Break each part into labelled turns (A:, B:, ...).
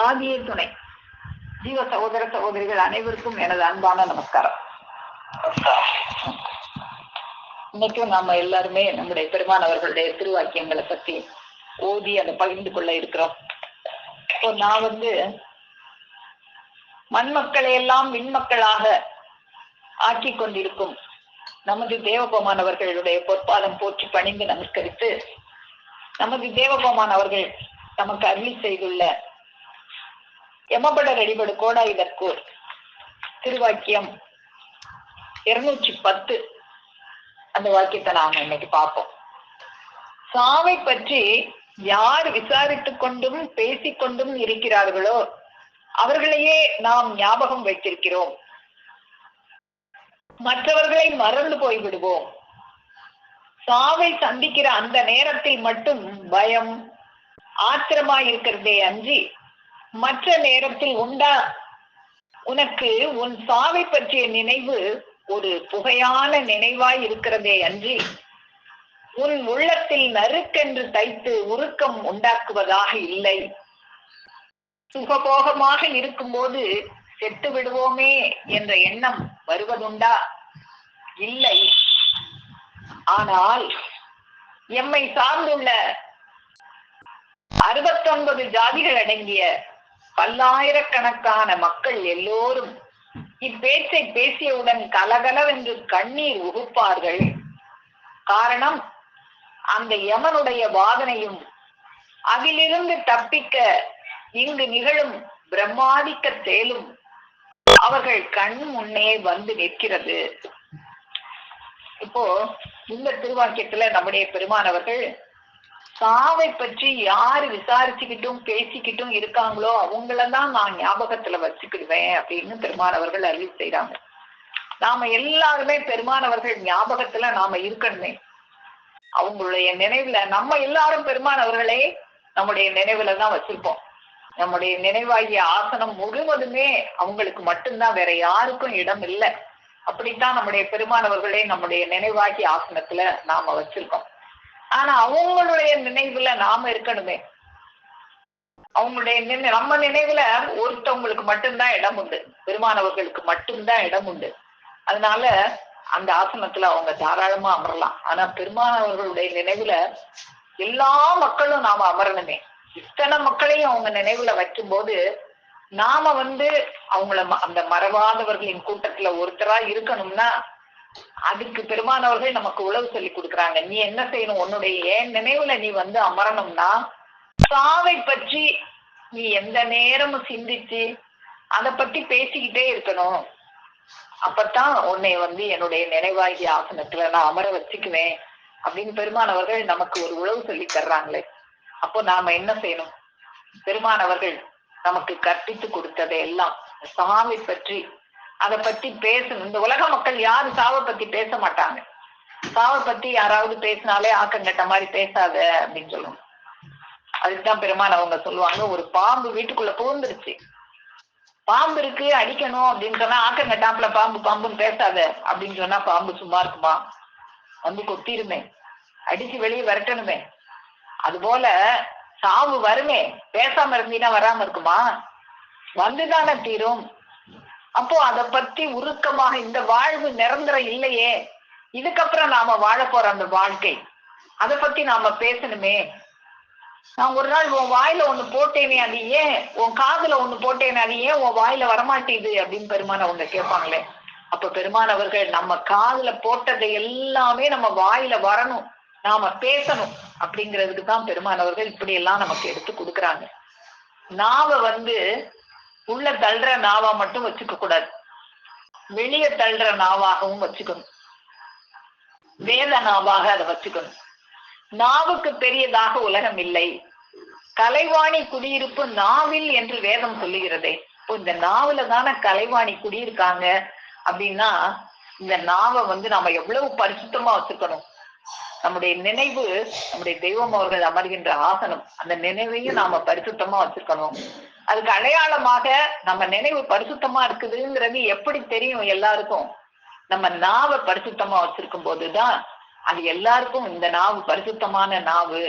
A: ஆதியே துணை ஜீவ சகோதர சகோதரிகள் அனைவருக்கும் எனது அன்பான நமஸ்காரம். இன்னைக்கும் நாம எல்லாருமே நம்முடைய பெருமானவர்களுடைய திருவாக்கியங்களை பத்தி ஓதி அதை பகிர்ந்து கொள்ள இருக்கிறோம். இப்போ நான் மண்மக்களை எல்லாம் விண்மக்களாக ஆக்கி கொண்டிருக்கும் நமது தேவபெருமான் அவர்களுடைய பொற்பாதம் போற்றி பணிந்து நமஸ்கரித்து, நமது தேவபெருமான் அவர்கள் நமக்கு அருளி செய்துள்ள எமபடர் அடிபடு கோடாயுதற்கோர் திருவாக்கியம் 210 அந்த வாக்கியத்தை நாம இன்னைக்கு பார்ப்போம். சாவை பற்றி யார் விசாரித்துக் கொண்டும் பேசிக்கொண்டும் இருக்கிறார்களோ அவர்களையே நாம் ஞாபகம் வைத்திருக்கிறோம், மற்றவர்களை மறந்து போய்விடுவோம். சாவை சந்திக்கிற அந்த நேரத்தில் மட்டும் பயம் ஆத்திரமாய் இருக்கிறதே அன்றி மற்ற நேரத்தில் உண்டா உனக்கு உன் சாவை பற்றிய நினைவு ஒரு புகையான நினைவாய் இருக்கிறதே அன்றி உன் உள்ளத்தில் நறுக்கென்று தைத்து உருக்கம் உண்டாக்குவதாக இல்லை. சுகபோகமாக இருக்கும்போது செத்து விடுவோமே என்ற எண்ணம் வருவதுண்டா? இல்லை. ஆனால் எம்மை சார்ந்துள்ள 69 ஜாதிகள் அடங்கிய பல்லாயிரக்கணக்கான மக்கள் எல்லோரும் இப்பேச்சை பேசியவுடன் கலகலவென்று கண்ணீர் உகுப்பார்கள். காரணம், அந்த யமனுடைய வாதனையும் அதிலிருந்து தப்பிக்க இங்கு நிகழும் பிரம்மாதிக்க செயலும் அவர்கள் கண் முன்னே வந்து நிற்கிறது. இப்போ இந்த திருவாக்கியத்துல நம்முடைய பெருமானவர்கள் சாவை பற்றி யாரு விசாரிச்சுக்கிட்டும் பேசிக்கிட்டும் இருக்காங்களோ அவங்களதான் நான் ஞாபகத்துல வச்சுக்கிடுவேன் அப்படின்னு பெருமானவர்கள் அருளி செய்யறாங்க. நாம எல்லாருமே பெருமானவர்கள் ஞாபகத்துல நாம இருக்கணுமே. அவங்களுடைய நினைவுல நம்ம எல்லாரும் பெருமானவர்களே நம்முடைய நினைவுல தான் வச்சிருப்போம். நம்முடைய நினைவாகிய ஆசனம் முழுவதுமே அவங்களுக்கு மட்டும்தான், வேற யாருக்கும் இடம் இல்லை. அப்படித்தான் நம்முடைய பெருமானவர்களே நம்முடைய நினைவாகிய ஆசனத்துல நாம வச்சிருக்கோம். ஆனா அவங்களுடைய நினைவுல நாம இருக்கணுமே. அவங்களுடைய நம்ம நினைவுல ஒருத்தவங்களுக்கு மட்டும்தான் இடம் உண்டு, பெருமானவர்களுக்கு மட்டும்தான் இடம் உண்டு. அதனால அந்த ஆசனத்துல அவங்க தாராளமா அமரலாம். ஆனா பெருமானவர்களுடைய நினைவுல எல்லா மக்களும் நாம அமரணுமே. இத்தனை மக்களையும் அவங்க நினைவுல வைக்கும் போது நாம அவங்கள அந்த மறவாதவர்களின் கூட்டத்துல ஒருத்தரா இருக்கணும்னா அதுக்கு பெருமானவர்கள் நமக்கு உழவு சொல்லி கொடுக்குறாங்க. நீ என்ன செய்யணும்? உன்னுடைய ஏன் நினைவுல நீ அமரணும்னா சாவை பற்றி நீ எந்த நேரமும் சிந்திச்சு அதை பத்தி பேசிக்கிட்டே இருக்கணும். அப்பத்தான் உன்னை என்னுடைய நினைவாகிய ஆசனத்துல நான் அமர வச்சுக்குவேன் அப்படின்னு பெருமானவர்கள் நமக்கு ஒரு உழவு சொல்லி தர்றாங்களே. அப்போ நாம என்ன செய்யணும்? பெருமானவர்கள் நமக்கு கற்பித்து கொடுத்ததை எல்லாம் சாவை பற்றி அதை பத்தி பேசணும். இந்த உலக மக்கள் யாரு சாவை பத்தி பேச மாட்டாங்க. சாவை பத்தி யாராவது பேசினாலே ஆக்கங்கட்ட மாதிரி பேசாத அப்படின்னு சொல்லுவாங்க. அதுக்குதான் பெருமான் அவங்க சொல்லுவாங்க, ஒரு பாம்பு வீட்டுக்குள்ள புகுந்துருச்சு, பாம்பு இருக்கு அடிக்கணும் அப்படின்னு சொன்னா ஆக்கங்கட்டாப்புல பாம்பு பாம்புன்னு பேசாத அப்படின்னு சொன்னா பாம்பு சும்மா இருக்குமா? கொத்திருமே, அடிச்சு வெளியே விரட்டணுமே. அது போல சாவு வருமே, பேசாம இருந்தீங்கன்னா வராம இருக்குமா? வந்துதானே தீரும். அப்போ அதை பத்தி உருக்கமாக, இந்த வாழ்வு நிரந்தரம் இல்லையே, இதுக்கப்புறம் நாம வாழ போற அந்த வாழ்க்கை, அதை பத்தி நாம பேசணுமே. நான் ஒரு நாள் உன் வாயில ஒண்ணு போட்டேனே, அது ஏன்? உன் காதுல ஒண்ணு போட்டேனே, அது ஏன் உன் வாயில வரமாட்டேது அப்படின்னு பெருமான அவங்க கேட்பாங்களே. அப்ப பெருமானவர்கள் நம்ம காதுல போட்டதை எல்லாமே நம்ம வாயில வரணும், நாம பேசணும் அப்படிங்கிறதுக்கு தான் பெருமானவர்கள் இப்படி எல்லாம் நமக்கு எடுத்து கொடுக்குறாங்க. நாம உள்ள தள்ளுற நாவா மட்டும் வச்சுக்க கூடாது, வெளியே தள்ளுற நாவாகவும் வச்சுக்கணும், வேத நாவாக அதை வச்சுக்கணும். நாவுக்கு பெரியதாக உலகம் இல்லை, கலைவாணி குடியிருப்பு நாவில் என்று வேதம் சொல்லுகிறதே. இப்போ இந்த நாவல தானே கலைவாணி குடியிருக்காங்க. அப்படின்னா இந்த நாவை நாம எவ்வளவு பரிசுத்தமா வச்சுக்கணும். நம்முடைய நினைவு, நம்முடைய தெய்வம் அவர்கள் அமர்கின்ற ஆசனம், அந்த நினைவையும் நாம பரிசுத்தமா வச்சிருக்கணும். அதுக்கு அடையாளமாக நம்ம நினைவு பரிசுத்தமா இருக்குதுங்கிறது எப்படி தெரியும்? எல்லாருக்கும் நம்ம நாவை பரிசுத்தமா வச்சிருக்கும் போதுதான் அது எல்லாருக்கும் இந்த நாவு பரிசுத்தமான நாவு,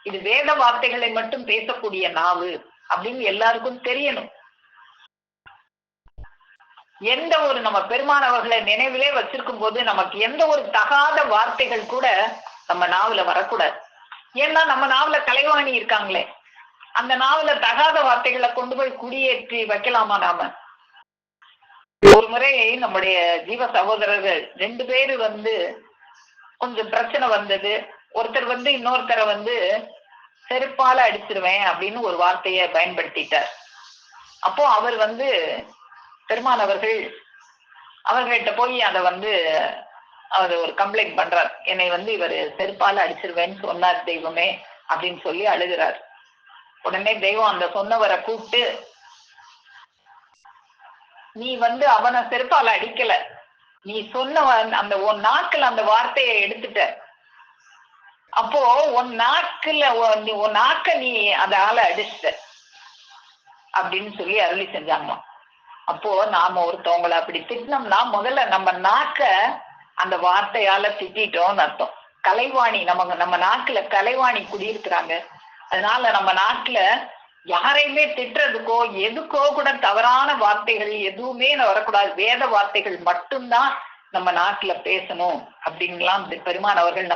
A: இது வேத வார்த்தைகளை மட்டும் பேசக்கூடிய நாவு, அப்படின்னு எல்லாருக்கும் தெரியணும். எந்த ஒரு நம்ம பெருமானவர்களை நினைவிலே வச்சிருக்கும் போது நமக்கு எந்த ஒரு தகாத வார்த்தைகள் கூட நம்ம நாவல வரக்கூடாது. ஏன்னா நம்ம நாவல கலைவாணி இருக்காங்களே, அந்த நாவல தகாத வார்த்தைகளை கொண்டு போய் குடியேற்றி வைக்கலாமா நாம? ஒரு முறை நம்முடைய ஜீவ சகோதரர்கள் 2 பேரு கொஞ்சம் பிரச்சனை வந்தது. ஒருத்தர் இன்னொருத்தரை செருப்பால அடிச்சிருவேன் அப்படின்னு ஒரு வார்த்தையை பயன்படுத்திட்டார். அப்போ அவர் பெருமான் அவர்கள்ட்ட போய் அதை அவர் ஒரு கம்ப்ளைண்ட் பண்றார். என்னை இவர் செருப்பால அடிச்சிருவேன்னு சொன்னார் தெய்வமே அப்படின்னு சொல்லி அழுகிறார். உடனே தெய்வம் அந்த சொன்னவரை கூப்பிட்டு, நீ அவனை செருப்பால அடிக்கல, நீ சொன்ன அந்த உன் நாக்குல அந்த வார்த்தையை எடுத்துட்ட, அப்போ உன் நாக்க நீ அதால அடிச்சிட்ட அப்படின்னு சொல்லி அருளி செஞ்சாங்களாம். அப்போ நாம ஒருத்தவங்களை அப்படி திட்டினோம்னா முதல்ல நம்ம நாக்க அந்த வார்த்தையால திட்டோம்னு அர்த்தம். கலைவாணி நம்ம நாக்குல கலைவாணி குடியிருக்கிறாங்க. அதனால நம்ம நாட்டுல யாரையுமே திட்டுறதுக்கோ எதுக்கோ கூட தவறான வார்த்தைகள் எதுவுமே வரக்கூடாது. வேத வார்த்தைகள் மட்டும்தான் நம்ம நாட்டுல பேசணும் அப்படின்லாம் பெருமான் அவர்கள்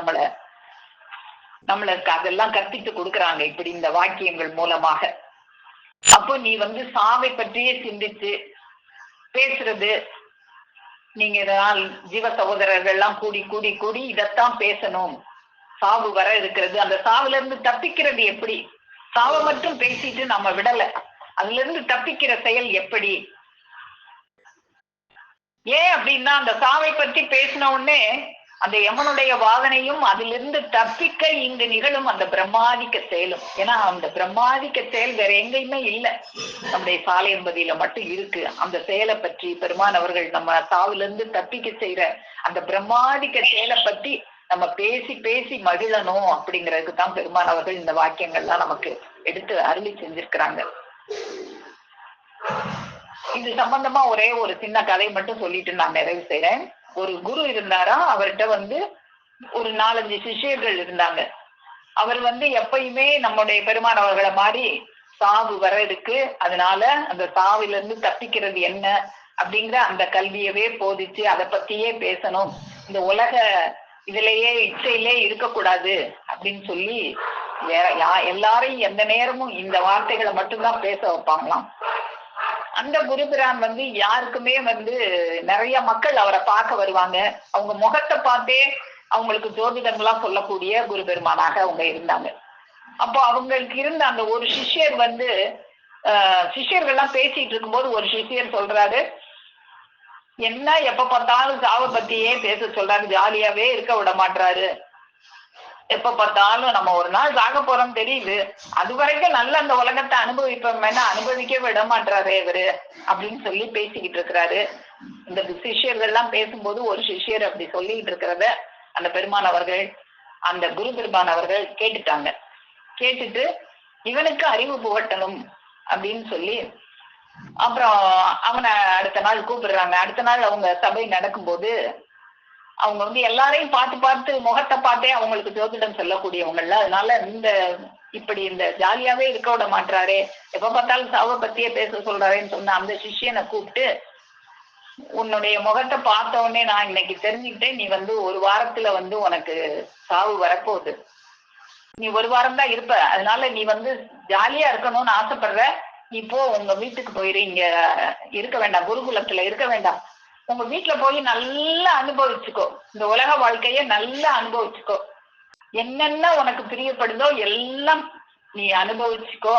A: நம்மளுக்கு அதெல்லாம் கற்பித்து கொடுக்குறாங்க இப்படி இந்த வாக்கியங்கள் மூலமாக. அப்போ நீ சாவை பற்றியே சிந்திச்சு பேசுறது, நீங்க இதனால் ஜீவ சகோதரர்கள் எல்லாம் கூடி கூடி கூடி இதைத்தான் பேசணும். சாவு வர இருக்கிறது, அந்த சாவுல இருந்து தப்பிக்கிறது எப்படி? சாவை மட்டும் பேசிட்டு நம்ம விடல, அதுல இருந்து தப்பிக்கிற செயல் எப்படி? ஏன் அப்படின்னா அந்த சாவை பற்றி பேசின உடனே அந்த யமனுடைய வாதனையும் அதிலிருந்து தப்பிக்க இங்கு நிகழும் அந்த பிரம்மாதிக்க செயலும். ஏன்னா அந்த பிரம்மாதிக்க செயல் வேற எங்கேயுமே இல்லை, நம்முடைய சாலை என்பதில மட்டும் இருக்கு. அந்த செயலை பற்றி பெருமான் அவர்கள் நம்ம சாவுல இருந்து தப்பிக்க செய்யற அந்த பிரம்மாதிக்க செயலை பற்றி நம்ம பேசி பேசி மகிழணும் அப்படிங்கிறதுக்கு தான் பெருமான் அவர்கள் இந்த வாக்கியங்கள்லாம் நமக்கு எடுத்து அருளி செஞ்சிருக்கிறாங்க. இது சம்பந்தமா ஒரே ஒரு சின்ன கதை மட்டும் சொல்லிட்டு நான் நிறைவு செய்றேன். ஒரு குரு இருந்தாரா, அவர்கிட்ட ஒரு 4-5 சிஷ்யர்கள் இருந்தாங்க. அவர் எப்பயுமே நம்முடைய பெருமான் அவர்களை மாதிரி சாவு வர இருக்கு, அதனால அந்த சாவில இருந்து தப்பிக்கிறது என்ன அப்படிங்கிற அந்த கல்வியவே போதிச்சு அதை பத்தியே பேசணும், இந்த உலக இதுலயே இச்சையிலே இருக்கக்கூடாது அப்படின்னு சொல்லி எல்லாரையும் எந்த நேரமும் இந்த வார்த்தைகளை மட்டும்தான் பேச வைப்பாங்களாம். அந்த குருபிரான் யாருக்குமே நிறைய மக்கள் அவரை பார்க்க வருவாங்க. அவங்க முகத்தை பார்த்தே அவங்களுக்கு ஜோதிடங்களா சொல்லக்கூடிய குரு பெருமானாக அவங்க இருந்தாங்க. அப்போ அவங்களுக்கு இருந்த அந்த ஒரு சிஷ்யர் சிஷ்யர்கள்லாம் பேசிட்டு இருக்கும்போது ஒரு சிஷ்யர் சொல்றாரு, என்ன எப்ப பார்த்தாலும் சாவை பத்தியே பேச சொல்றாரு, ஜாலியாவே இருக்க விட மாட்டாரு, எப்ப பார்த்தாலும் நம்ம ஒரு நாள் சாக போறோம் தெரியுது, அது வரைக்கும் நல்ல அந்த உலகத்தை அனுபவிப்போம், அனுபவிக்க விட மாட்டாரு இவரு அப்படின்னு சொல்லி பேசிக்கிட்டு இருக்கிறாரு. இந்த சிஷ்யர்கள் எல்லாம் பேசும்போது ஒரு சிஷ்யர் அப்படி சொல்லிட்டு இருக்கிறத அந்த பெருமான் அவர்கள் அந்த குரு பெருமான் அவர்கள் கேட்டுட்டாங்க. கேட்டுட்டு இவனுக்கு அறிவு புகட்டணும் அப்படின்னு சொல்லி அப்புறம் அவனை அடுத்த நாள் கூப்பிடுறாங்க. அடுத்த நாள் அவங்க சபை நடக்கும்போது அவங்க எல்லாரையும் பார்த்து பார்த்து முகத்தை பார்த்தே அவங்களுக்கு ஜோதிடம் சொல்லக்கூடியவங்கல்ல, அதனால இப்படி இந்த ஜாலியாவே இருக்க விட மாட்டாரே, எப்ப பார்த்தாலும் சாவை பத்தியே பேச சொல்றாருன்னு சொன்ன அந்த சிஷ்யனை கூப்பிட்டு, உன்னுடைய முகத்தை பார்த்த உடனே நான் இன்னைக்கு தெரிஞ்சுக்கிட்டேன், நீ ஒரு வாரத்துல உனக்கு சாவு வரப்போகுது, நீ ஒரு வாரம் தான் இருப்ப, அதனால நீ ஜாலியா இருக்கணும்னு ஆசைப்படுற, நீ போ உங்க வீட்டுக்கு போயிரு, இங்க இருக்க வேண்டாம், குருகுலத்துல இருக்க வேண்டாம், உங்க வீட்டுல போய் நல்லா அனுபவிச்சுக்கோ, இந்த உலக வாழ்க்கைய நல்லா அனுபவிச்சுக்கோ, என்னென்ன உனக்கு பிரியப்படுதோ எல்லாம் நீ அனுபவிச்சுக்கோ,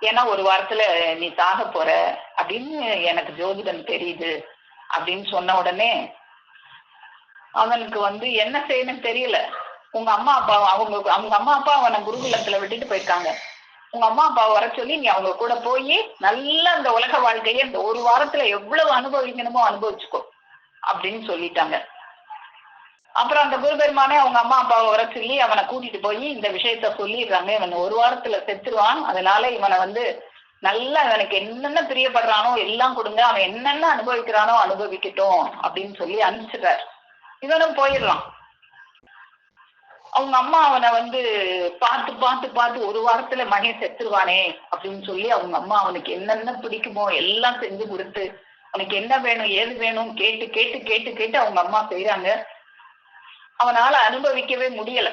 A: ஏன்னா ஒரு வாரத்துல நீ சாக போற அப்படின்னு எனக்கு ஜோதிடம் தெரியுது அப்படின்னு சொன்ன உடனே அவனுக்கு என்ன செய்யணும்னு தெரியல. உங்க அம்மா அப்பா அவங்க அம்மா அப்பா அவனை குருகுலத்துல விட்டுட்டு போயிருக்காங்க, உங்க அம்மா அப்பாவை வர சொல்லி நீ அவங்க கூட போய் நல்லா அந்த உலக வாழ்க்கைய இந்த ஒரு வாரத்துல எவ்வளவு அனுபவிக்கணுமோ அனுபவிச்சுக்கோ அப்படின்னு சொல்லிட்டாங்க. அப்புறம் அந்த குரு பெருமானே அவங்க அம்மா அப்பாவை வர சொல்லி அவனை கூட்டிட்டு போய் இந்த விஷயத்த சொல்லிடுறாங்க, இவன் ஒரு வாரத்துல செத்துருவான், அதனால இவனை நல்லா இவனுக்கு என்னென்ன பிரியப்படுறானோ எல்லாம் கொடுங்க, அவன் என்னென்ன அனுபவிக்கிறானோ அனுபவிக்கட்டும் அப்படின்னு சொல்லி அனுப்பிச்சிடுறாரு. இவனும் போயிடலாம். அவங்க அம்மா அவனை வந்து பார்த்து பார்த்து பார்த்து ஒரு வாரத்துல மகன் செத்துருவானே அப்படின்னு சொல்லி அவங்க அம்மா அவனுக்கு என்னென்ன பிடிக்குமோ எல்லாம் செஞ்சு கொடுத்து அவனுக்கு என்ன வேணும் ஏது வேணும் கேட்டு கேட்டு கேட்டு கேட்டு அவங்க அம்மா செய்யறாங்க. அவனால அனுபவிக்கவே முடியல,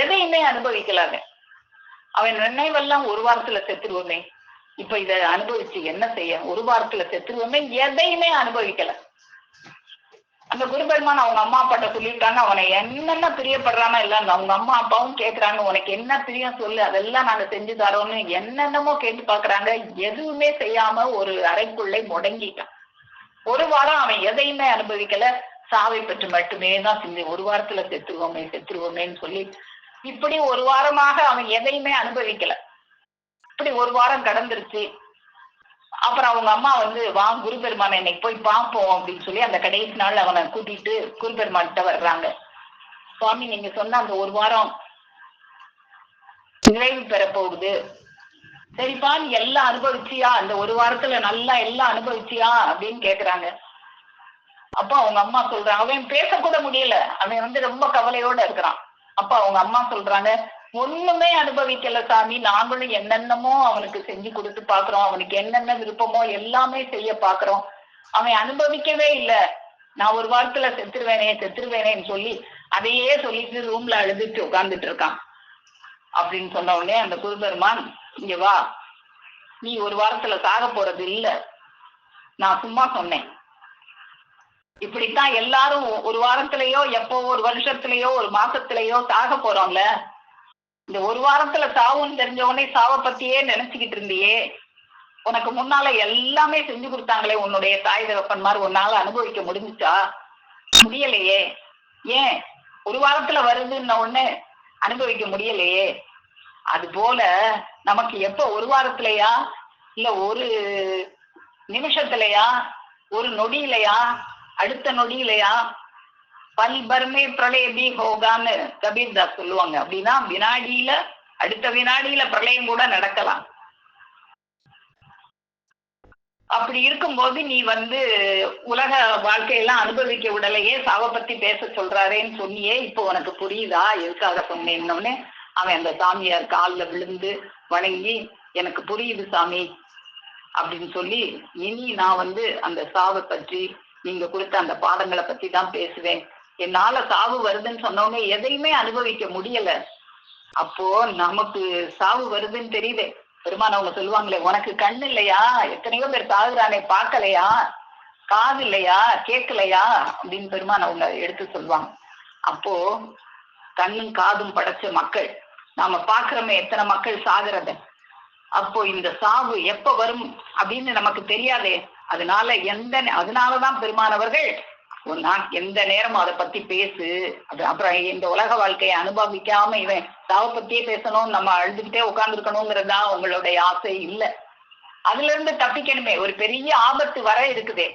A: எதையுமே அனுபவிக்கலாங்க. அவன் நினைவெல்லாம் ஒரு வாரத்துல செத்துருவோமே, இப்ப இத அனுபவிச்சு என்ன செய்ய, ஒரு வாரத்துல செத்துருவோமே, எதையுமே அனுபவிக்கல. அந்த குருபெருமான் அவங்க அம்மா அப்பாட்ட சொல்லிட்டாங்க, அவனை என்னென்ன பிரியப்படுறானா இல்ல, அவங்க அம்மா அப்பாவும் கேக்குறாங்க, உனக்கு என்ன பிரியம் சொல்லு, அதெல்லாம் நாங்க செஞ்சு தரோம்னு என்னென்னமோ கேட்டு பாக்குறாங்க. எதுவுமே செய்யாம ஒரு அறைக்குள்ளே முடங்கிட்டான். ஒரு வாரம் அவன் எதையுமே அனுபவிக்கல, சாவை பற்றி மட்டுமே தான் செஞ்சு ஒரு வாரத்துல செத்துருவோமே செத்துருவோமேன்னு சொல்லி இப்படி ஒரு வாரமாக அவன் எதையுமே அனுபவிக்கல. இப்படி ஒரு வாரம் கடந்துருச்சு. அப்புறம் அவங்க அம்மா வந்து வா குருபெருமானை இன்னைக்கு போய் பார்ப்போம் அப்படின்னு சொல்லி அந்த கடைசி நாள் அவனை கூட்டிட்டு குருபெருமான்கிட்ட வர்றாங்க. சுவாமி, நீங்க சொன்ன அந்த ஒரு வாரம் நிறைவு பெற போகுது, சரிப்பா நீ எல்லாம் அனுபவிச்சியா, அந்த ஒரு வாரத்துல நல்லா எல்லாம் அனுபவிச்சியா அப்படின்னு கேக்குறாங்க. அப்ப அவங்க அம்மா சொல்றாங்க, அவன் பேசக்கூட முடியல, அவன் வந்து ரொம்ப கவலையோட இருக்கிறான். அப்ப அவங்க அம்மா சொல்றாங்க, ஒண்ணுமே அனுபவிக்கல சாமி, நாங்களும் என்னென்னமோ அவனுக்கு செஞ்சு கொடுத்து பாக்குறோம், அவனுக்கு என்னென்ன விருப்பமோ எல்லாமே செய்ய பாக்குறோம், அவன் அனுபவிக்கவே இல்லை. நான் ஒரு வாரத்துல செத்துருவேனேன்னு சொல்லி அதையே சொல்லிட்டு ரூம்ல அழுதுட்டு உட்கார்ந்துட்டு இருக்கான். அப்படின்னு சொன்ன உடனே அந்த குருபெருமான், இங்க வா, நீ ஒரு வாரத்துல சாக போறது இல்ல, நான் சும்மா சொன்னேன். இப்படித்தான் எல்லாரும் ஒரு வாரத்திலேயோ எப்போ ஒரு வருஷத்திலேயோ ஒரு மாசத்திலேயோ சாக போறோம்ல, இந்த ஒரு வாரத்துல சாவுன்னு தெரிஞ்ச உடனே சாவை பத்தியே நினைச்சுக்கிட்டு இருந்தியே, உனக்கு முன்னால எல்லாமே செஞ்சு கொடுத்தாங்களே உன்னுடைய தாய் தகப்பன்மார், உன்னால அனுபவிக்க முடிஞ்சுச்சா? முடியலையே. ஏன் ஒரு வாரத்துல வருதுன்ன உடனே அனுபவிக்க முடியலையே? அது போல நமக்கு எப்ப ஒரு வாரத்திலயா இல்ல ஒரு நிமிஷத்திலயா ஒரு நொடியிலையா அடுத்த நொடியிலையா, பல் பர்மே பிரளயபி ஹோகான்னு கபீர்தாஸ் சொல்லுவாங்க. அப்படின்னா வினாடியில அடுத்த வினாடியில பிரளயம் கூட நடக்கலாம். அப்படி இருக்கும்போது நீ வந்து உலக வாழ்க்கையெல்லாம் அனுபவிக்க விடலையே, சாவை பத்தி பேச சொல்றாரேன்னு சொன்னியே, இப்போ உனக்கு புரியுதா எதுக்காக சொன்னேன்னொடனே அவன் அந்த சாமியார் காலில் விழுந்து வணங்கி, எனக்கு புரியுது சாமி அப்படின்னு சொல்லி, இனி நான் வந்து அந்த சாவை பற்றி நீங்க கொடுத்த அந்த பாடங்களை பத்தி தான் பேசுவேன். என்னால சாவு வருதுன்னு சொன்னவங்க எதையுமே அனுபவிக்க முடியல. அப்போ நமக்கு சாவு வருதுன்னு தெரியுது. பெருமான் அவங்க சொல்லுவாங்களே, உனக்கு கண்ணு இல்லையா, எத்தனையோ பேர் சாகுறானே பார்க்கலையா, காது இல்லையா கேட்கலையா அப்படின்னு பெருமான் அவங்க எடுத்து சொல்லுவாங்க. அப்போ கண்ணும் காதும் படைச்ச மக்கள் நாம பாக்குறோமே எத்தனை மக்கள் சாகுறத. அப்போ இந்த சாவு எப்ப வரும் அப்படின்னு நமக்கு தெரியாதே. அதனாலதான் பெருமானவர்கள் எந்த நேரமும் அதை பத்தி பேசு, அப்புறம் இந்த உலக வாழ்க்கையை அனுபவிக்காம இவன் சாவை பத்தியே பேசணும், நம்ம அழுதுகிட்டே உட்கார்ந்து இருக்கணுங்கிறதா உங்களுடைய ஆசை இல்லை. அதுல இருந்து தப்பிக்கணுமே, ஒரு பெரிய ஆபத்து வர இருக்குதே,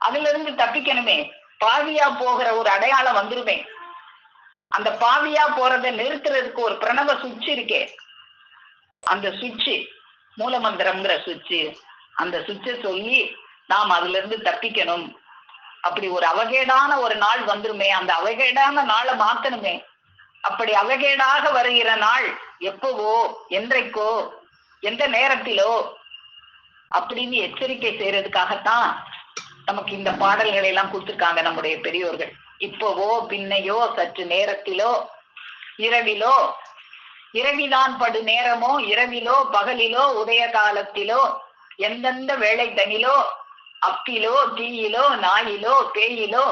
A: அதுல இருந்து தப்பிக்கணுமே, பாவியா போகிற ஒரு அடையாளம் வந்துருமே, அந்த பாவியா போறதை நிறுத்துறதுக்கு ஒரு பிரணவ சுவிட்ச் இருக்கே, அந்த சுவிட்ச் மூலமந்திரம்ங்கிற சுவிட்ச், அந்த சுவிட்சை சொல்லி நாம் அதுல இருந்து தப்பிக்கணும். அப்படி ஒரு அவகேடான ஒரு நாள் வந்துருமே, அந்த அவகேடான நாளை மாத்தணுமே. அப்படி அவகேடாக வருகிற நாள் எப்பவோ, என்றைக்கோ, எந்த நேரத்திலோ அப்படின்னு எச்சரிக்கை செய்யறதுக்காகத்தான் நமக்கு இந்த பாடல்களை எல்லாம் கொடுத்திருக்காங்க நம்முடைய பெரியோர்கள். இப்பவோ பின்னையோ சற்று நேரத்திலோ இரவிலோ, இரவிதான் படு நேரமோ இரவிலோ பகலிலோ உதய காலத்திலோ எந்தெந்த வேளை தனிலோ அப்பிலோ தீயிலோ நாயிலோ பேயிலோ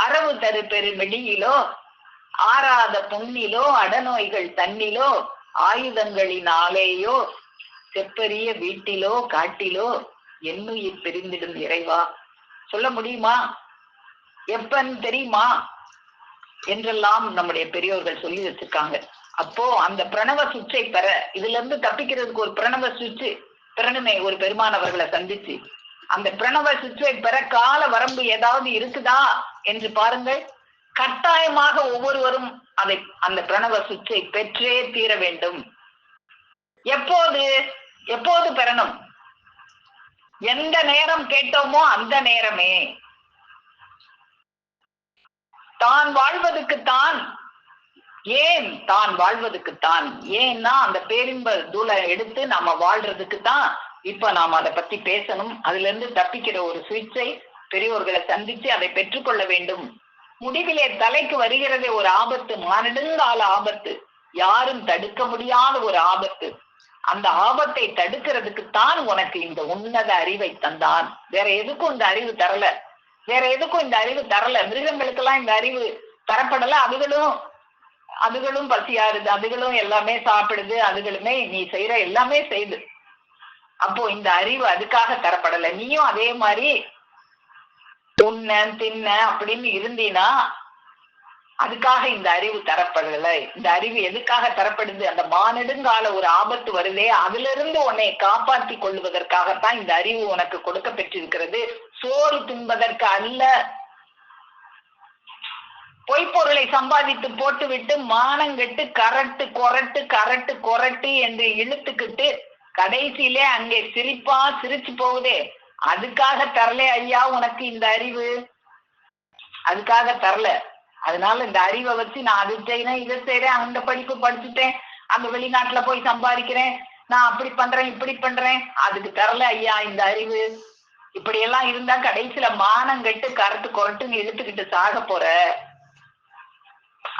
A: அரவு தரு பெரு மெடியிலோ ஆறாத பொன்னிலோ அடநோய்கள் தன்னிலோ ஆயுதங்களின் ஆலேயோ செப்பரிய வீட்டிலோ காட்டிலோ என்னுயிர் பிரிந்திடும் இறைவா. சொல்ல முடியுமா? எப்பன்னு தெரியுமா என்றெல்லாம் நம்முடைய பெரியோர்கள் சொல்லி வச்சிருக்காங்க. அப்போ அந்த பிரணவ சுவிட்சை பெற, இதுல இருந்து தப்பிக்கிறதுக்கு ஒரு பிரணவ சுவிட்சு பிறனுமே ஒரு பெருமானவர்களை சந்திச்சு, அந்த பிரணவ சுவிட்சை பெற கால வரம்பு ஏதாவது இருக்குதா என்று பாருங்கள். கட்டாயமாக ஒவ்வொருவரும் அந்த பிரணவ சுவிட்சை பெற்றே தீர வேண்டும். எப்போது பெறணும்? எந்த நேரம் கேட்டோமோ அந்த நேரமே. தான் வாழ்வதற்குத்தான் ஏன் தான் வாழ்வதுக்குத்தான். ஏன்னா அந்த பேரின்ப தூளை எடுத்து நாம வாழ்றதுக்கு தான் இப்ப நாம அதை பத்தி பேசணும். அதுல இருந்து தப்பிக்கிற ஒரு சுவிட்சை பெரியோர்களை சந்திச்சு அதை பெற்றுக்கொள்ள வேண்டும். முடிவிலே தலைக்கு வருகிறதே ஒரு ஆபத்து, மானெடுங்கால ஆபத்து, யாரும் தடுக்க முடியாத ஒரு ஆபத்து. அந்த ஆபத்தை தடுக்கிறதுக்குத்தான் உனக்கு இந்த உன்னத அறிவை தந்தான். வேற எதுக்கும் இந்த அறிவு தரல, வேற எதுக்கும் இந்த அறிவு தரல. மிருகங்களுக்கெல்லாம் இந்த அறிவு தரப்படல. அதுகளும் பசியாருது, அதுகளும் எல்லாமே சாப்பிடுது, அதுகளுமே நீ செய்யற எல்லாமே செய்யுது. அப்போ இந்த அறிவு அதுக்காக தரப்படல. நீயும் அதே மாதிரி உன்ன தின்ன அப்படின்னு இருந்தீனா அதுக்காக இந்த அறிவு தரப்படல. இந்த அறிவு எதுக்காக தரப்படுது? அந்த மானெடுங்கால ஒரு ஆபத்து வருதே, அதுல இருந்து உன்னை காப்பாற்றி கொள்வதற்காகத்தான் இந்த அறிவு உனக்கு கொடுக்க பெற்றிருக்கிறது. சோறு தின்பதற்கு அல்ல. பொய்ப்பொருளை சம்பாதித்து போட்டுவிட்டு மானங்கெட்டு கரட்டு கொரட்டு கரட்டு கொரட்டு என்று இழுத்துக்கிட்டு கடைசியிலே அங்கே சிரிப்பா சிரிச்சு போகுதே, அதுக்காக தரல ஐயா உனக்கு இந்த அறிவு, அதுக்காக தரல. அதனால இந்த அறிவை வச்சு நான் அது செய்யறேன், இதை செய்யறேன், அந்த படிப்பு படிச்சுட்டேன், அங்க வெளிநாட்டுல போய் சம்பாதிக்கிறேன், நான் அப்படி பண்றேன் இப்படி பண்றேன், அதுக்கு தரல ஐயா இந்த அறிவு. இப்படி எல்லாம் இருந்தா கடைசியில மானங்கெட்டு கரட்டு கொரட்டுன்னு இழுத்துக்கிட்டு சாக போற.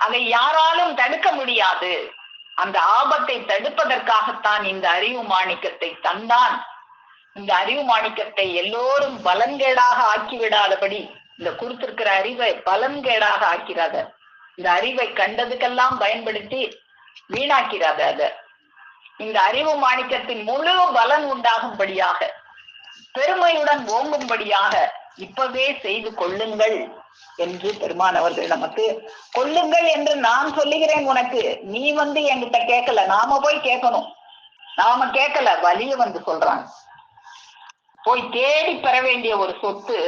A: அதை யாராலும் தடுக்க முடியாது. அந்த ஆபத்தை தடுப்பதற்காகத்தான் இந்த அறிவு மாணிக்கத்தை தந்தான். இந்த அறிவு மாணிக்கத்தை எல்லோரும் பலன்கேடாக ஆக்கிவிடாதபடி, இந்த கொடுத்திருக்கிற அறிவை பலன்கேடாக ஆக்கிறாத. இந்த அறிவை கண்டதுக்கெல்லாம் பயன்படுத்தி வீணாக்கிறாத. அத இந்த அறிவு மாணிக்கத்தின் முழு பலன் உண்டாகும்படியாக, பெருமையுடன் ஓங்கும்படியாக இப்பவே செய்து கொள்ளுங்கள் என்று பெருமான் அவர்கள் நமக்கு, கொள்ளுங்கள் என்று நான் சொல்லுகிறேன் உனக்கு, நீ வந்து என்கிட்ட கேட்கல, நாம போய் கேட்கணும். நாம கேட்கல, வலிய வந்து சொல்றாங்க. போய் தேடி பெற வேண்டிய ஒரு சொத்து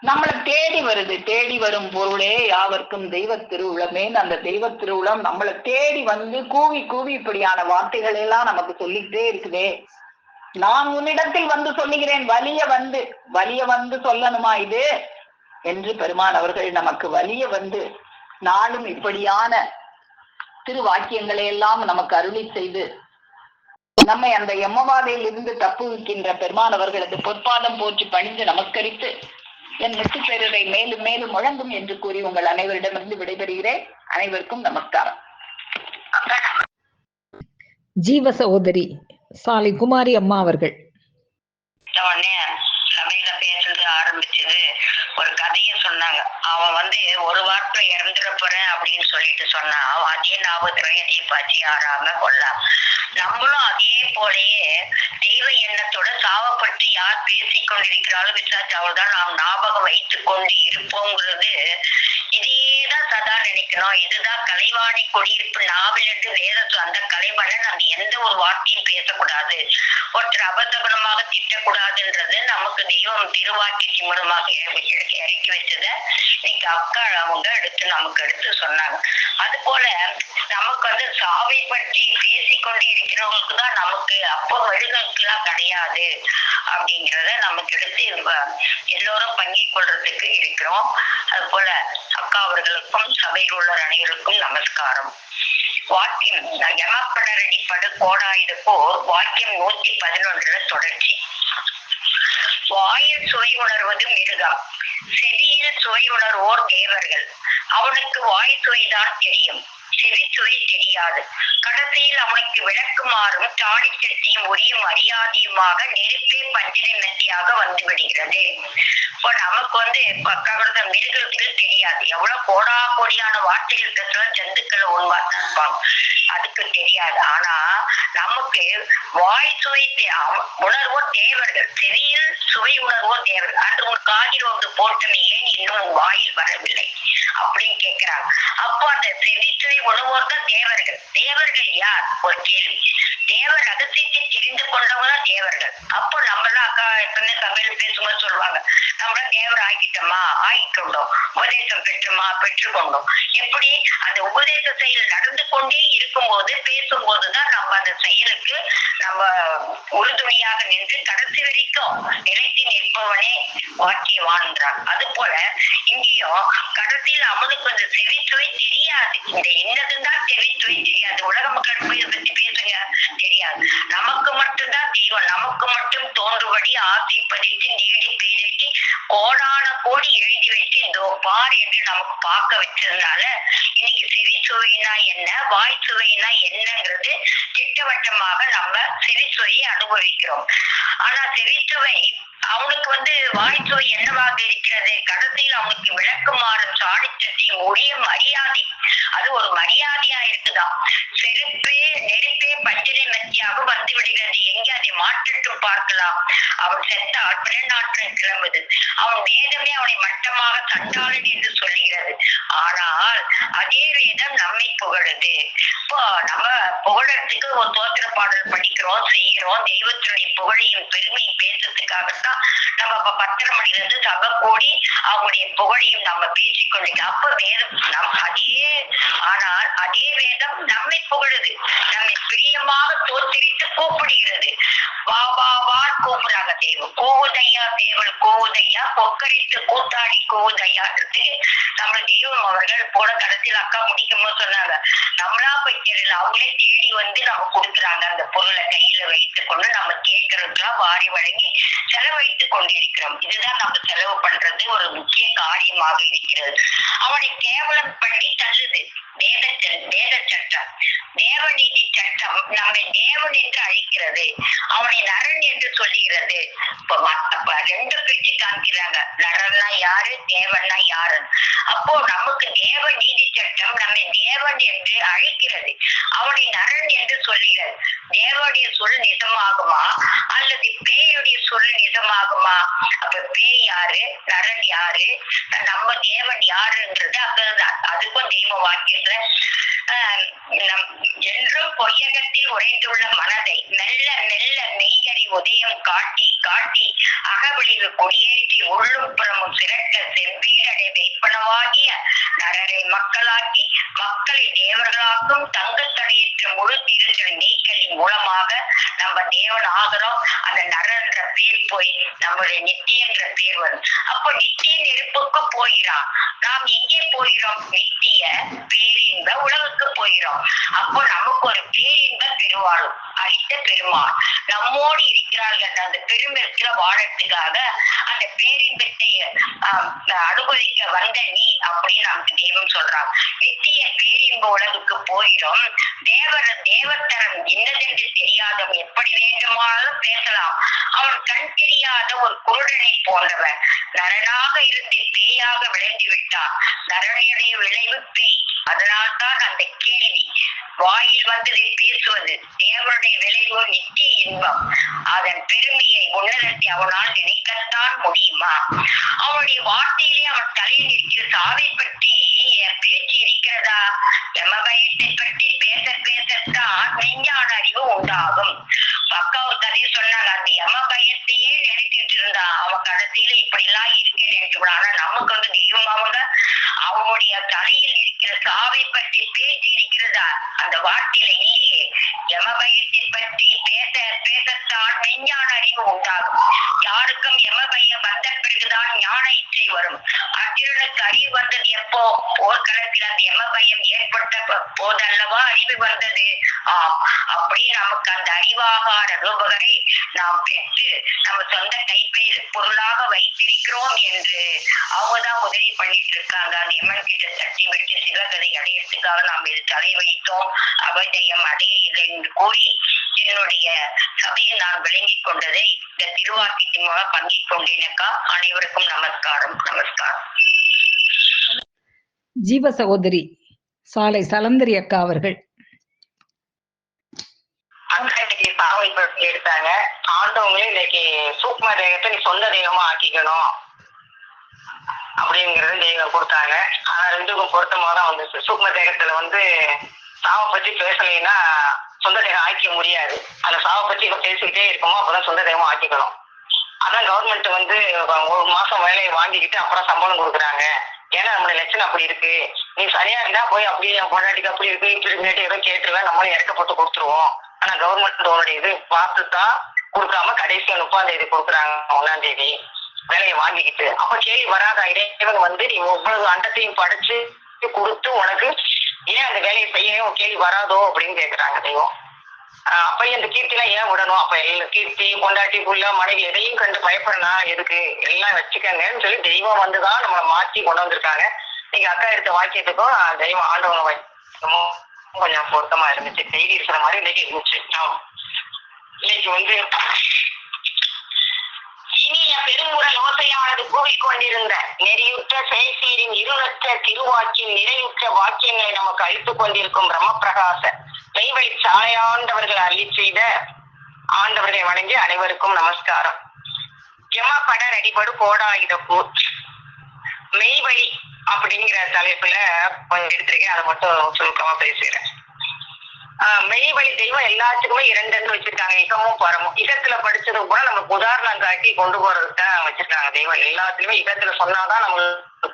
A: நம்மளை தேடி வருது. தேடி வரும் பொருளே யாவர்க்கும் தெய்வ திருவுளமேன்னு அந்த தெய்வ திருவுளம் நம்மளை தேடி வந்து கூவி கூவி இப்படியான வார்த்தைகள் எல்லாம் நமக்கு சொல்லிக்கிட்டே இருக்குதே. நான் உன்னிடத்தில் வந்து சொல்லுகிறேன், வலிய வந்து சொல்லணுமா இது என்று பெருமான் அவர்கள் நமக்கு வலிய வந்து நாளும் இப்படியான திருவாக்கியங்களை எல்லாம் நமக்கு அருளி செய்து நம்மை அந்த எம்மவாதையில் இருந்து தப்புவிக்கின்ற பெருமான் அவர்களது பொற்பாதம் போற்றி பணிந்து நமஸ்கரித்து என் முத்து பேரரை மேலும் மேலும் முழங்கும் என்று கூறி உங்கள் அனைவரிடமிருந்து விடைபெறுகிறேன். அனைவருக்கும் நமஸ்காரம்.
B: ஜீவ சகோதரி சாலை குமாரி அம்மா அவர்கள்
C: சபையில பேசுறது ஆரம்பிச்சது. ஒரு கதைய சொன்னாங்க. அவன் வந்து ஒரு வாரத்துல இறந்துட போறேன் அப்படின்னு சொல்லிட்டு சொன்னா, அதே ஞாபகத்துல அதே பச்சி ஆறாம கொல்லாம். நம்மளும் அதே போலயே தெய்வ எண்ணத்தோட சாவப்பட்டு யார் பேசிக் கொண்டிருக்கிறாலும் விசாரிச்சு அவள்தான் நாம் ஞாபகம் வைத்துக் கொண்டு இருப்போங்கிறது. இதேதான் சதா நினைக்கணும். இதுதான் கலைவாணி குடியிருப்பு நாவல் என்று வேதத்து. அந்த கலைவாணன் அந்த எந்த ஒரு வார்த்தையும் பேசக்கூடாது, ஒருத்தர் அபத்தகுணமாக திட்டக்கூடாதுன்றது நமக்கு தெய்வம் திருவாக்கியத்தின் மூலமாக இறக்கி வச்சத இன்னைக்கு அக்கா அவங்க நமக்கு சொன்னாங்க. அது போல நமக்கு வந்து சாவை பற்றி பேசிக்கொண்டே இருக்கிறவங்களுக்கு தான் நமக்கு அப்போ வழிகளுக்கு எல்லாம் கிடையாது அப்படிங்கிறத நமக்கு எடுத்து எல்லோரும் பங்கிக் கொள்றதுக்கு இருக்கிறோம். அது போல அக்கா அவர்களுக்கும் சபையில் உள்ள அனைவருக்கும் நமஸ்காரம். வாக்கியம் யமப்படரடி படு கோடாயுது போர் வாக்கியம் 111 தொடர்ச்சி. வாயில் சுவை உணர்வது மிருகம், செவியில் சுவை உணர்வோர் தேவர்கள். அவனுக்கு வாய் சுவைதான் தெரியும், செவிச்சுவை தெரியாது. கடைசியில் அவனுக்கு விளக்குமாறும் தாடி சக்தியும் உரிய மரியாதையுமாக நெருப்பே பஞ்சனை மெத்தியாக வந்து விடுகிறது. இப்போ நமக்கு வந்து மிருகத்துக்கு தெரியாது. எவ்வளவு கோடா கோடியான வார்த்தைகள் பேசுற ஜந்துக்களை உருவாக்கிருப்பாங்க, அதுக்கு தெரியாது. ஆனா நமக்கு வாய் சுவை உணர்வோர் தேவர்கள், செவியில் சுவை உணர்வோர் தேவர்கள். அன்று ஒரு காதில் ஒன்று போட்டமே ஏன் இன்னும் வாயில் வரவில்லை அப்படின்னு கேட்கிறாங்க. அப்போ அந்த செவிச்சுவை உணர்வோர் தான் தேவர்கள். தேவர்கள் யார்? ஒரு கேள்வி. தேவர் ரகசியத்தை தெரிந்து கொண்டவங்க தேவர்கள். அப்போ நம்மளாம் அக்கா எப்பவுமே சபையில் பேசும்போது சொல்லுவாங்க, நம்மள தேவர் ஆகிட்டோமா, ஆகிக்கொண்டோம், உபதேசம் பெற்றோமா, பெற்றுக்கொண்டோம். எப்படி அந்த உபதேச செயல் நடந்து கொண்டே இருக்கும்போது பேசும்போதுதான் நம்ம அந்த செயல் செயலுக்கு நம்ம உறுதுணையாக நின்று கடைசி வரைக்கும் நிலைத்து நிற்பவனே வாக்கியவான்றார். அது போல இங்கேயும் கடைசியில் அவனுக்கு அந்த செவிச்சுவை தெரியாது. இந்த இன்னதுதான் செவிச்சுவை தெரியாது. உலக மக்கள் போய் பத்தி பேசுங்க தெரியாது. நமக்கு மட்டும்தான் தெய்வம், நமக்கு மட்டும் தோன்றுபடி ஆசை பதித்து நீடி பேரிட்டு கோடான கோடி எழுதி வச்சு இதோ பார் என்று நமக்கு பார்க்க வச்சதுனால இன்னைக்கு செவிச்சுவைனா என்ன, வாய் சுவைனா என்னங்கிறது திட்டவட்டமாக நம்ம செவிச்சுவையை அனுபவிக்கிறோம். ஆனா செவிச்சுவை அவனுக்கு வாய்ச்சுவை என்னவாக இருக்கிறது? கடைசியில் அவனுக்கு விளக்குமாறும் சாணிச்சத்தையும் உரிய மரியாதை, அது ஒரு மரியாதையா இருக்குதான். செருப்பே நெருப்பே பச்சிலை மத்தியாக வந்து விடுகிறது. எங்கே அதை மாற்றட்டும் பார்க்கலாம். அவன் செத்தால் பிறநாற்றம் கிளம்புது. அவன் வேதமே அவனை மட்டமாக சண்டாளன் என்று சொல்லுகிறது. ஆனால் அதே வேதம் நம்மை புகழுது. இப்போ நம்ம புகழறதுக்கு ஒரு தோத்திர பாடல் படிக்கிறோம், செய்யறோம். தெய்வத்தினுடைய புகழையும் பெருமையும் பேசுறதுக்காகத்தான் நம்ம 10:30 மணிலிருந்து சபை கூடி அவங்களுடைய புகழையும் நம்ம பேசிக்கொண்டிருக்கோம். அப்ப வேதம் ஆனால் அதே வேதம் நம்மை புகழுது, நம்மை பிரியமாக தோற்றிவிட்டு கூப்பிடுகிறது. வா வா வா கூப்பிடுறாங்க. தெய்வம் கோவுதையா, தேவல் கோவுதையா, கொக்கரித்து கூத்தாடி கோவுதையான்றதுக்கு நம்ம தெய்வம் அவர்கள் போல கடைசியில் அக்கா முடிக்கும்போது சொன்னாங்க, நம்மளா போய் தெரியல, அவங்களே தேடி நம்ம கொடுக்குறாங்க. அந்த பொருளை கையில வைத்துக் கொண்டு நம்ம கேட்கறதுக்கெல்லாம் வாரி வழங்கி செலவழித்துக் கொண்டிருக்கிறோம். இதுதான் நம்ம செலவு பண்றது ஒரு முக்கிய காரியமாக இருக்கிறது. அவனை கேவலம் பண்ணி தள்ளுது வேத சட்டம். தேவநீதி சட்டம் நம்மை தேவன் என்று அழைக்கிறது, அவனை நரன் என்று சொல்லுகிறது. இப்ப ரெண்டு பிரிச்சு காமிக்கிறாங்க, நரன்னா யாரு, தேவன்னா யாருன்னு. அப்போ நமக்கு தேவ நீதி சட்டம் நம்மை தேவன் என்று அழைக்கிறது, அவனை நரன் என்று சொல்லுகிறது. தேவனுடைய சொல் நிஜமாகுமா அல்லது பேயுடைய சொல் நிஜமாகுமா? அப்ப பேய் யாரு, நரன் யாரு, நம்ம தேவன் யாருன்றது அதுக்கும் தெய்வ வாக்கியத்துல என்றும் பொய்யகத்தில் உரைத்துள்ள மனதை மெல்ல மெல்ல மெய்கறி உதயம் காட்டி காட்டி அகவெளிவு கொடியேற்றி உள்ளும் புறமும் சிறக்க செவ்வீரடை வைப்பனவாகிய நரரை மக்களாக்கி மக்களை தேவர்களாக்கும் தங்கத்தடையற்ற முழு திருச்சல் நீக்கலின் மூலமாக நம்ம தேவன் ஆகிறோம். அந்த நரன்ற பேர் போய் நம்முடைய நித்தியன்ற பேர் வரும். அப்போ நித்திய நெருப்புக்கு போகிறான். நாம் எங்கே போகிறோம்? நித்திய பேரின்ப உலகுக்கு போகிறோம். அப்போ நமக்கு ஒரு பேரின்ப பெருவாழும் அளித்த பெருமாள் நம்மோடு இருக்கிறார்கள். அந்த பெருமிடத்துல வாழறதுக்காக அந்த பேரின்பத்தை அனுபவிக்க வந்த நீ அப்படின்னு நமக்கு தெய்வம் சொல்றாங்க. நித்திய பேரின்ப உலகுக்கு போகிறோம். தேவத்தரம் என்னதென்று தெரியாதவன் எப்படி வேண்டுமானாலும் பேசலாம். அவன் கண் தெரியாத ஒரு குருடனை போன்றவன் நரனாக இருந்து பேயாக விளைந்து விட்டான். நரனுடைய விளைவு பேய். அதனால்தான் அந்த கேள்வி வாயில் வந்ததை பேசுவது. தேவனுடைய விளைவு நித்திய இன்பம். அதன் பெருமையை உன்னதத்தை அவனால் நினைக்கத்தான் முடியுமா? அவனுடைய வார்த்தையிலே அவன் தலையில் இருக்கிற சாவை பற்றி பேச்சு இருக்கிறதா? யமபயத்தை பற்றி பேசத்தான் விஞ்ஞான அறிவு உண்டாகும். அக்கா ஒரு கதையை சொன்னாங்க. அந்த யமபயத்தையே நினைச்சிட்டு இருந்தா அவன் கடைசியில இப்படி எல்லாம் இருக்கேன்னு நினைச்சுக்கூட. ஆனா நமக்கு தெய்வம் அவனுடைய தலையில் இருக்கிற சாவை பற்றி பேச்சு இருக்கிறதா? அந்த வார்த்தையில இல்லையே. யமபயத்தை பற்றி பேசத்தான் விஞ்ஞான அறிவு உண்டாகும். யாருக்கும் யமபயம் வந்த பிறகுதான் ஞான இச்சை வரும். அர்ஜுனனுக்கு அறிவு வந்தது எப்போ? போர்க்களத்தில் அந்த யமபயம் ஏற்பட்ட போதல்லவா அறிவு வந்தது. அப்படி நமக்கு அந்த அறிவாகார ரூபகரை நாம் பெற்று நம்ம சொந்த கைப்பெயர் பொருளாக வைத்திருக்கிறோம் என்று அவங்கதான் உதவி பண்ணிட்டு இருக்காங்க. அந்த எம்மன் கிட்ட தட்டி விட்டு சிவகதை அடையறதுக்காக நாம் இது தலை வைத்தோம். அபஜயம் அடைய இல்லை என்று கூறி என்னுடைய சபையை நான் விளங்கிக் கொண்டதை இந்த திருவாக்கியத்தின் மூலம் பங்கிக் கொண்டேனக்கா. அனைவருக்கும் நமஸ்காரம். நமஸ்காரம்.
B: ஜீவ சகோதரி சாலை சலந்தரி அக்கா அவர்கள்.
D: இன்னைக்கு சாவை பற்றி எடுத்தாங்க. ஆண்டவங்களும் இன்னைக்கு சூக்ம தெய்வத்தை நீ சொந்த தெய்வமா ஆக்கிக்கணும் அப்படிங்கறது தெய்வம் கொடுத்தாங்க. ஆனா ரெண்டுக்கும் பொருத்தமா தான் வந்துச்சு. சூக்ம தேகத்துல சாவை பற்றி பேசலைன்னா சொந்த தெய்வம் ஆக்கிக்க முடியாது. அந்த சாவை பற்றி இப்ப பேசிக்கிட்டே இருக்கோமோ அப்பதான் சொந்த தெய்வம் ஆக்கிக்கணும். அதான் கவர்மெண்ட் 1 மாசம் வேலையை வாங்கிக்கிட்டு அப்புறம் சம்பளம் கொடுக்குறாங்க. ஏன்னா நம்மளுடைய லட்சணம் அப்படி இருக்கு. நீ சரியா இருந்தா போய் அப்படியே என் பொண்டாட்டிக்கு அப்படி இருக்கு இப்படி இருக்கு ஏதோ கேட்டுருவேன், நம்மளும் இறக்கப்பட்டு கொடுத்துருவோம் ஆனா கவர்மெண்ட் இது பார்த்துதான் கொடுக்காம கடைசியா 30ஆம் தேதி கொடுக்குறாங்க, 1ஆம் தேதி வேலையை வாங்கிக்கிட்டு. அப்ப கேள்வி வராத இறைவன் வந்து நீ ஒவ்வொரு அண்டத்தையும் படைச்சு கொடுத்து உனக்கு ஏன் அந்த வேலையை செய்யணும் கேள்வி வராதோ அப்படின்னு கேக்குறாங்க தெய்வம். அப்ப இந்த கீர்த்தி எல்லாம் ஏன் விடணும்? அப்ப கீர்த்தி பொண்டாட்டி புள்ள மனைவி எதையும் கண்டு பயப்படனா எதுக்கு, எல்லாம் வச்சுக்கங்கன்னு சொல்லி தெய்வம் வந்துதான் நம்மளை மாற்றி கொண்டு வந்திருக்காங்க. நீங்க அக்கா எடுத்த வாக்கியத்துக்கும் தெய்வம் ஆண்டவங்க வாக்கியமும் கொஞ்சம் பொருத்தமா இருந்துச்சு. செய்தி இருக்கிற மாதிரி இன்னைக்கு இருந்துச்சு. இன்னைக்கு வந்து இனிய பெருங்குரல் ஓசையானது கூவிக்கொண்டிருந்த நெறியுற்ற செயற்சீரின் இருளற்ற திருவாக்கின் நிறைவுற்ற வாக்கியங்களை நமக்கு அளித்துக் கொண்டிருக்கும் பிரம்மபிரகாச மெய்வழி சாயாண்டவர்கள் அள்ளி செய்த ஆண்டவர்களை வணங்கி அனைவருக்கும் நமஸ்காரம். எமப்பட அடிபடு கோடாயுத போர் மெய்வழி அப்படிங்கிற தலைப்புல கொஞ்சம் எடுத்திருக்கேன், அதை மட்டும் சுருக்கமா பேசுகிறேன். மெய்வழி தெய்வம் எல்லாத்துக்குமே 2 வச்சிருக்காங்க, இகமும் பரமும். இகத்துல படிச்சது கூட நமக்கு உதாரணம் காட்டி கொண்டு போறதுதான் வச்சிருக்காங்க தெய்வம். எல்லாத்துலயுமே இகத்துல சொன்னாதான் நம்மளுக்கு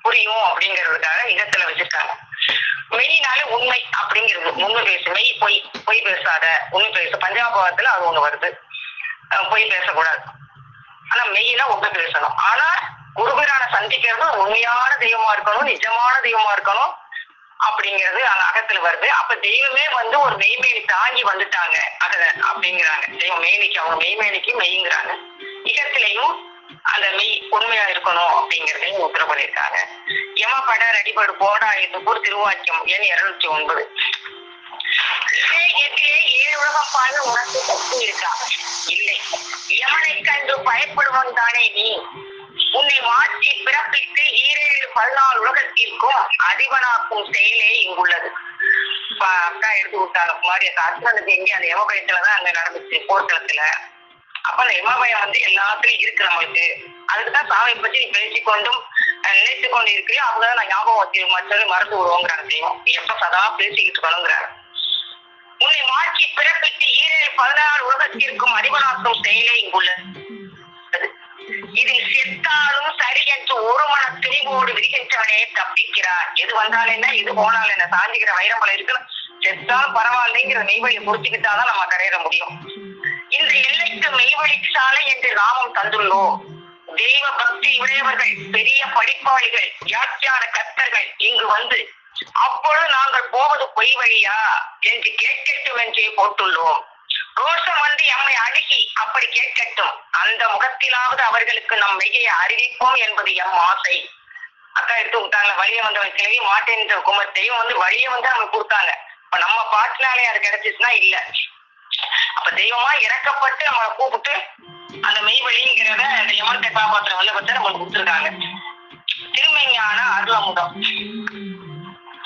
D: புரியும் அப்படிங்கிறதுக்காக இகத்துல வச்சிருக்காங்க. மெய்னால உண்மை அப்படிங்கிறது, உண்மை பேசு, மெய் பொய், பொய் பேசாத, உண்மை பேசு. பஞ்சாபத்துல அது ஒண்ணு வருது, பொய் பேசக்கூடாது. ஆனா மெய்னா உண்மை பேசணும். ஆனா குருபிரான சந்திக்கிறது உண்மையான தெய்வமா இருக்கணும், நிஜமான தெய்வமா இருக்கணும் அப்படிங்கிறது அங்க அகத்துல வருது. அப்ப தெய்வமே வந்து ஒரு மெய்மேனி தாங்கி வந்துட்டாங்க அப்படிங்கிறாங்க. தெய்வம் மேனிக்கு, அவங்க மெய்மேனிக்கு மெய்ங்கிறாங்க. இகத்திலையும் அந்த மெய் உண்மையா இருக்கணும் அப்படிங்கறதையும் உத்தரவு பண்ணியிருக்காங்க. எமப்பட அடிபடு கோடாயுதப்போர் திருவாக்கியம் எண் 209. 7 உலகம் பாழ உனக்கு சக்தி இருக்கா? இல்லை. யமனை கண்டு பயப்படுவன் தானே நீ. உன்னை மாற்றி பிறப்பித்து 14 உலகத்திற்கும் அதிபனாக்கும் செயலே இங்குள்ளது. அக்கா எடுத்து விட்டாங்க குமாரிய அஸ்வனுக்கு எங்கே அந்த யமபயத்துலதான் அங்க நடந்துச்சு போர்க்களத்துல. அப்ப அந்த யமபயம் வந்து எல்லாத்துலயும் இருக்கு நம்மளுக்கு. அதுக்குதான் சாவை பற்றி நீ பேசிக்கொண்டும் நினைத்து கொண்டு இருக்கிறியோ அவங்கதான் நான் ஞாபகம் வச்சு சொல்லி மறந்து விடுவோங்கிறாங்க தெய்வம். எப்ப சதா பேசிக்கிட்டு இருக்கணுங்கிறாங்க. உன்னை மாற்றி பிறப்பித்து 14 உலகத்திற்கும் அதிபனாக்கும் செயலே இங்குள்ளது. இதில் செத்தாலும் சரி என்று ஒரு மன துணிவோடு விரிகின்றவனே தப்பிக்கிறார். எது வந்தாலும் என்ன, எது போனாலும் என்ன, சாஞ்சிக்கிற வைரமலை இருக்கு, செத்தாலும் பரவாயில்லைங்கிற மெய்வழி முடிச்சுக்கிட்டாதான் நம்ம கரையிட முடியும். இந்த எல்லைக்கு மெய்வழி சாலை என்று நாமம் தந்துள்ளோம். தெய்வ பக்தி உடையவர்கள், பெரிய படிப்பாளிகள், வியாக்கியான கர்த்தர்கள் இங்கு வந்து அப்பொழுது நாங்கள் போவது பொய் வழியா என்று கேட்கட்டும் என்றே போட்டுள்ளோம். ரோஷம் வந்து எம்மை அணுகி அப்படி கேட்கட்டும், அந்த முகத்திலாவது அவர்களுக்கு நம் மெய்யை அறிவிப்போம் என்பது எம் ஆசை. அக்கா எடுத்து விட்டாங்க. வழிய வந்தவன் கிளவி மாட்டேன் குமர் தெய்வம் வந்து வழிய வந்து அவங்க கொடுத்தாங்க. இப்ப நம்ம பாட்டினாலே அது கிடைச்சிச்சுன்னா இல்ல. அப்ப தெய்வமா இறக்கப்பட்டு நம்மளை கூப்பிட்டு அந்த மெய்வழிங்கிறத அந்த யமத்தை காப்பாற்றுற வல்லபத்தை நம்மளுக்கு கொடுத்துருக்காங்க. திருமெஞ்ஞான அருளமுதம்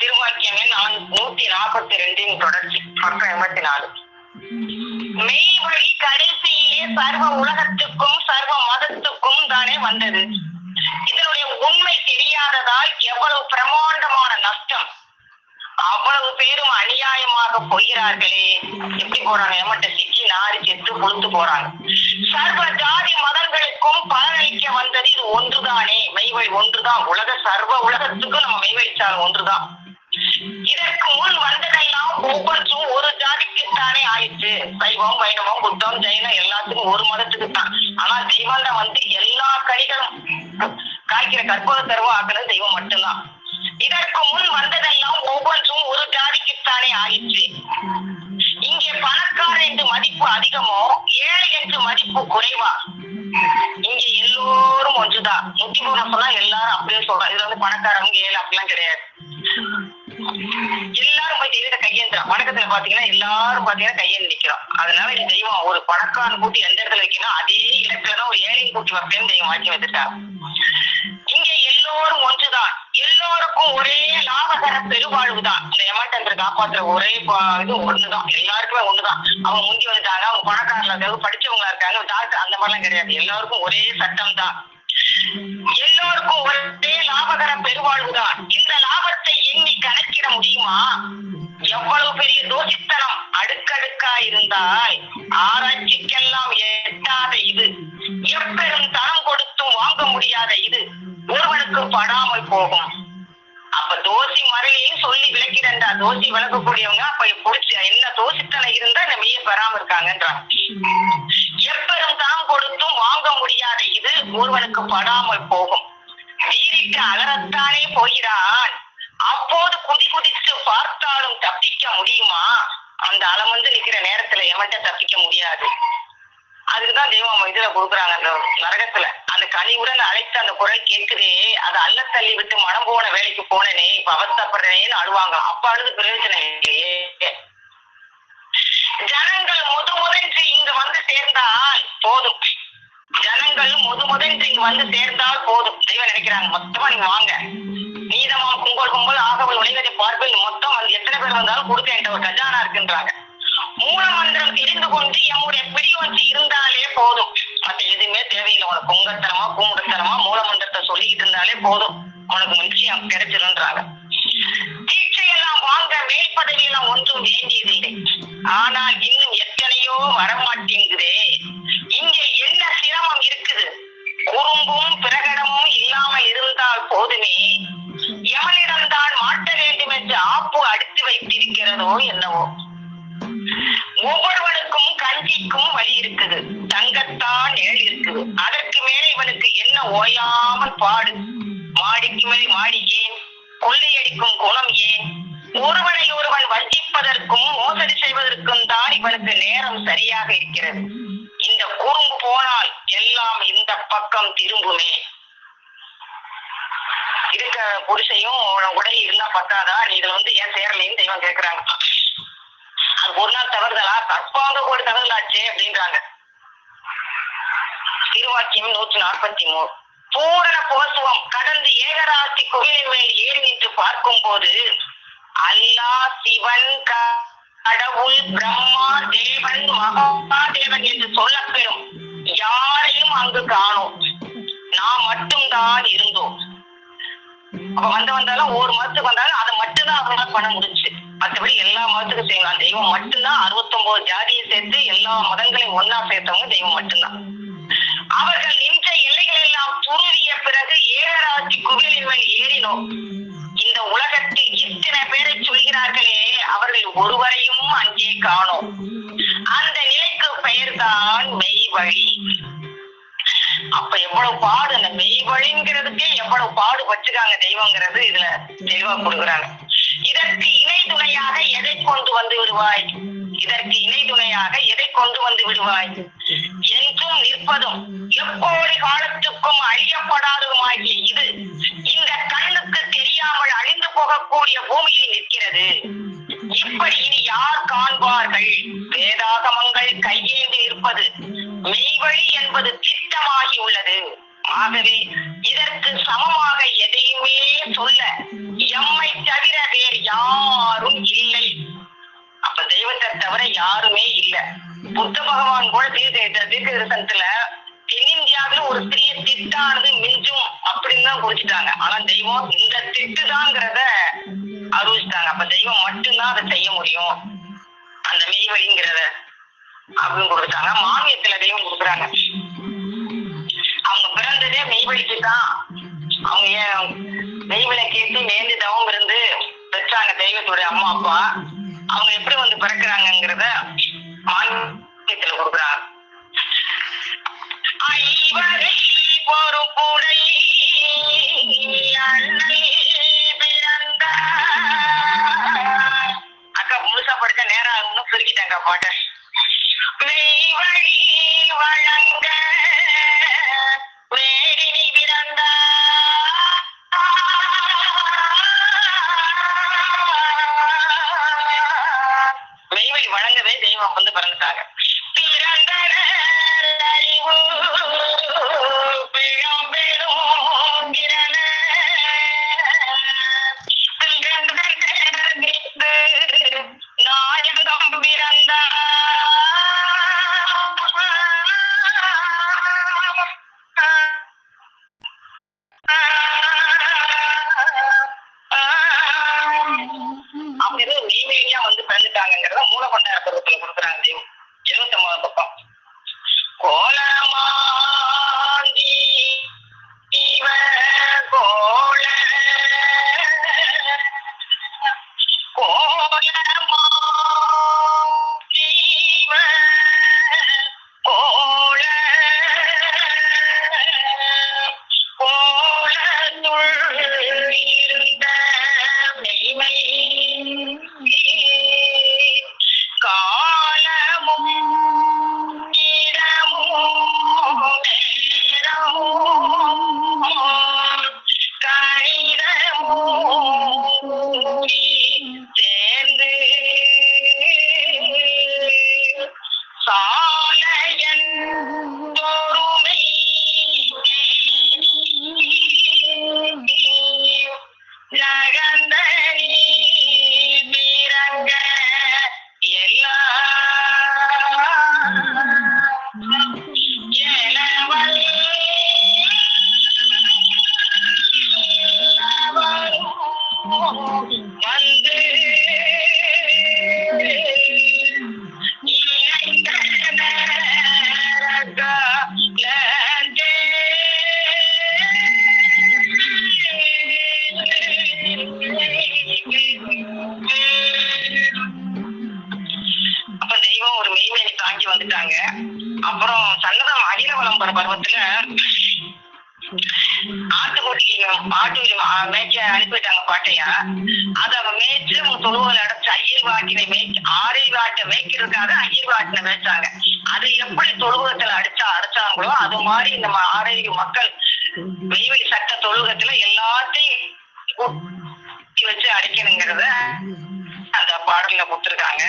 D: திருவாக்கியம் எண் 142 தொடர்ச்சி பக்கம் 84. மெய்வழி கடைசியே சர்வ உலகத்துக்கும் சர்வ மதத்துக்கும் தானே வந்தது. இதனுடைய உண்மை தெரியாததால் எவ்வளவு பிரமாண்டமான நஷ்டம். அவ்வளவு பேரும் அநியாயமாக போகிறார்களே. எப்படி போறாங்க? எமட்ட சிக்கி நாரி செத்து பொழுத்து போறாங்க. சர்வ ஜாதி மதங்களுக்கும் பலனளிக்க வந்தது இது ஒன்றுதானே. மெய்வழி ஒன்றுதான். சர்வ உலகத்துக்கும் நம்ம மெய்வழிச்சாலும் ஒன்றுதான். இதற்கு முன் வந்ததெல்லாம் ஒவ்வொன்றும் ஒரு ஜாதிக்குத்தானே ஆயிடுச்சு. சைவம், வைணவம், புத்தம், ஜெயினம் எல்லாத்துக்கும் ஒரு மதத்துக்கு தான். ஆனா தெய்வம் தான் வந்து எல்லா கனிகளும் காய்க்கிற கற்பக தருவம் ஆக்குறது தெய்வம் மட்டும்தான். இதற்கு முன் வந்ததெல்லாம் ஒவ்வொன்றும் ஒரு ஜாதிக்குத்தானே ஆயிடுச்சு. இங்கே பணக்காரர் என்று மதிப்பு அதிகமோ, ஏழை என்று மதிப்பு குறைவா? இங்க எல்லோரும் ஒன்றுதான். 103 சொன்னா எல்லாரும் அப்படியே சொல்றாங்க. இதுல வந்து பணக்காரங்க ஏழை அப்படிலாம் கிடையாது. எல்லாரும் போய் தெய்வத்தை கையேந்திரம். வணக்கத்துல பாத்தீங்கன்னா எல்லாரும் பாத்தீங்கன்னா கையேந்து நிக்கிறோம். அதனால இந்த தெய்வம் ஒரு பணக்காரன் கூட்டி எந்த இடத்துல வைக்கணும் அதே இடத்துலதான் ஒரு ஏழையும் கூட்டி வைப்பேன்னு தெய்வம் வாக்கி வந்துட்டாங்க. இங்க எல்லோரும் ஒன்றுதான். எல்லோருக்கும் ஒரே லாபகர பெருவாழ்வுதான். இந்த யமட்டந்திர காப்பாற்றுற ஒரே இது ஒண்ணுதான். எல்லாருக்குமே ஒண்ணுதான். அவங்க முந்தி வந்துட்டாங்க, அவங்க பணக்காரங்களா இருக்காங்க, படிச்சவங்களா இருக்காங்க, டாக்டர் அந்த மாதிரிலாம் கிடையாது. எல்லாருக்கும் ஒரே சட்டம் தான். எல்லோருக்கும் ஒரே லாபகர பெருவாழ்வுதான். இந்த லாபத்தை எண்ணி கணக்கிட முடியுமா? எவ்வளவு பெரிய தோஷித்தனம் அடுக்கடுக்கா இருந்தால் ஆராய்ச்சிக்கெல்லாம் எட்டாத இது, எப்பெரும் தரம் கொடுத்தும் வாங்க முடியாத இது ஒருவனுக்கு படாமல் போகும். அப்ப தோசை மறையையும் சொல்லி விளக்கிறா. தோசை விளக்கக்கூடியவங்க அப்ப புடிச்சு என்ன தோசைத்தனை இருந்தா இந்த மெய்ய பெறாம இருக்காங்கன்றாங்க. எப்பெரும் தான் கொடுத்தும் வாங்க முடியாத இது ஒருவனுக்கு படாமல் போகும். வீரிட்டு அலறத்தானே போகிறான், அப்போது குதித்து பார்த்தாலும் தப்பிக்க முடியுமா? அந்த அலமந்து நிக்கிற நேரத்துல எவன்ட்ட தப்பிக்க முடியாது. அதுக்குதான் தெய்வம் இதுல கொடுக்குறாங்க. அந்த நரகத்துல அந்த கனிவுடன் அழைத்து அந்த குரல் கேட்குதே, அதை அல்ல தள்ளி விட்டு மனம் போன வேலைக்கு போனேனே, இப்ப அவஸ்தப்படுறேன்னு அழுவாங்க. அப்ப அழுது பிரயோஜனம் இல்லையே. ஜனங்கள் முதன்று இங்க வந்து சேர்ந்தால் போதும். ஜனங்கள் முதன்று இங்க வந்து சேர்ந்தால் போதும். தெய்வம் நினைக்கிறாங்க மொத்தமா நீங்க வாங்க, நீதமாம் கும்பல் கும்பல் ஆகவல் உலகத்தை பார்ப்பேன், மொத்தம் வந்து எத்தனை பேர் வந்தாலும் கொடுக்க என்ற ஒரு கஜானா இருக்குன்றாங்க. மூல மந்திரம் தெரிந்து கொண்டு எம்முடைய பிடிவச்சு இருந்தாலே போதும். மற்ற எதுவுமே தேவையில்லை. உனக்கு பொங்கத்தனமா பூமுடத்தனமா மூல மந்திரத்தை சொல்லிக்கிட்டு இருந்தாலே போதும், உனக்கு நிச்சயம் கிடைச்சிருன்றாங்க. தீட்சையெல்லாம் வாங்க மேல் பதவியெல்லாம் ஒன்றும் வேண்டியதில்லை. ஆனால் இன்னும் எத்தனையோ வரமாட்டேங்குதே. இங்கே என்ன சிரமம் இருக்குது? குறும்பும் பிரகடமும் இல்லாமல் இருந்தால் போதுமே. எவனிடம்தான் மாட்ட வேண்டும் என்று ஆப்பு அடித்து வைத்திருக்கிறதோ என்னவோ. ஒவ்வொருவனுக்கும் கஞ்சிக்கும் வழி இருக்குது, தங்கத்தான் நிழல் இருக்குது. அதற்கு மேலே இவனுக்கு என்ன ஓயாமல் பாடு. மாடிக்கு மேல் மாடி ஏன், கொள்ளையடிக்கும் குணம் ஏன்? ஒருவனை ஒருவன் வஞ்சிப்பதற்கும் மோசடி செய்வதற்கும் தான் இவனுக்கு நேரம் சரியாக இருக்கிறது. இந்த குறும்பு போனால் எல்லாம் இந்த பக்கம் திரும்புமே. இருக்க புருஷையும் உடனே இருந்தா பத்தாதா, நீ இதுல வந்து ஏன் சேரலைன்னு தெய்வம் கேட்கிறாங்க. அது ஒரு நாள் தவறுதலா, கற்பாங்க கூட தவறுதலாச்சே அப்படின்றாங்க. திருவாக்கியம் 143. பூரண போசுவம் கடந்து ஏகராசி குகையின் மேல் ஏறி நின்று பார்க்கும் போது அல்லா, சிவன், கடவுள், பிரம்மா, தேவன், மகாதேவன் என்று சொல்லப்பெறும் யாரையும் அங்கு காணோம். நாம் மட்டும்தான் இருந்தோம். அப்ப வந்தாலும் ஒரு மதத்துக்கு வந்தாலும் அதை மட்டும்தான் அவங்களால பண்ண முடிச்சு. மற்றபடி எல்லா மதத்துக்கும் செய்யலாம். தெய்வம் மட்டும்தான் 69 ஜாதியை சேர்த்து எல்லா மதங்களையும் ஒன்னா சேர்த்தவங்க தெய்வம் மட்டும்தான். அவர்கள் நின்ற எல்லைகள் எல்லாம் துருவிய பிறகு ஏகராசி குகையின் மேல் ஏறினோம். இந்த உலகத்தில் இத்தனை பேரை சொல்கிறார்களே, அவர்கள் ஒருவரையும் அங்கே காணோம். அந்த நிலைக்கு பெயர்தான் மெய் வழி. அப்ப எவ்வளவு பாடு, அந்த மெய் வழிங்கிறதுக்கே எவ்வளவு பாடு வச்சுக்காங்க தெய்வங்கிறது இதுல தெளிவா கொடுக்குறாங்க. இதற்கு இணை துணையாக எதை கொண்டு வந்து விடுவாய்? இதற்கு இணை துணையாக எதை கொண்டு வந்து விடுவாய்? என்றும் நிற்பதும் எப்போது காலத்துக்கும் அழியப்படாததுமாகிய இது இந்த கண்ணுக்கு தெரியாமல் அழிந்து போகக்கூடிய பூமியில் நிற்கிறது. இப்படி இனி யார் காண்பார்கள்? வேதாகமங்கள் கையேந்தி இருப்பது மெய்வழி என்பது திட்டமாகி உள்ளது. ஆகவே இதற்கு சமமாக எதையுமே சொல்ல எம்மை தவிர வேறு யாரும் இல்லை. அப்ப தெய்வத்தை தவிர யாருமே இல்லை. புத்த பகவான் கூட தீர்க்கதரிசனத்துல தென்னிந்தியாவில ஒரு சிறிய திட்டானது மிஞ்சும் அப்படின்னு தான் குறிச்சிட்டாங்க. ஆனா தெய்வம் இந்த திட்டுதாங்கிறத அறிவிச்சிட்டாங்க. அப்ப தெய்வம் மட்டும்தான் அதை செய்ய முடியும், அந்த மெய்வழிங்கிறத அப்படின்னு கொடுத்தாங்க. மானியத்துல தெய்வம் கொடுக்குறாங்க. அவங்க பிறந்ததே மெய்வழிக்கு தான். அவங்க ஏன் மெய்வழி கேட்டு நேர்ந்து தவம் இருந்து பெற்றாங்க தெய்வத்துடைய அம்மா அப்பா. அவங்க எப்படி வந்து பிறக்கிறாங்கிறத மானியத்துல கொடுக்குறாங்க. அக்கா முழுசா படிச்சா நேரம் ஆகும்னு சுருக்கிட்டாங்க பாட்ட. மெய்வழி வழங்க மேரினி பிறந்த மெய்வழி வழங்கவே தெய்வம் வந்து பிறந்துட்டாங்க. நாயகம் பிறந்த வந்துட்டாங்க. அப்புறம் சன்னதம் அகில விளம்பர பருவத்துல ஆட்டுக்குட்டி மேய்க்க அனுப்பிட்டாங்க பாட்டையா. அத மேய்ச்சு அவங்க தொழுவல அடைச்சு ஐயர் வாட்டினை ஆரை வாட்டை மேய்க்கிறதுக்காக ஐயர் வாட்டினை மேய்ச்சாங்க. அது எப்படி தொழுவத்துல அடைச்சாங்களோ அது மாதிரி இந்த ஆரை மக்கள் வெய்வெளி சட்ட தொழுகத்துல எல்லாத்தையும் வச்சு அடிக்கணுங்கிறத அந்த பாடல்ல கொடுத்துருக்காங்க.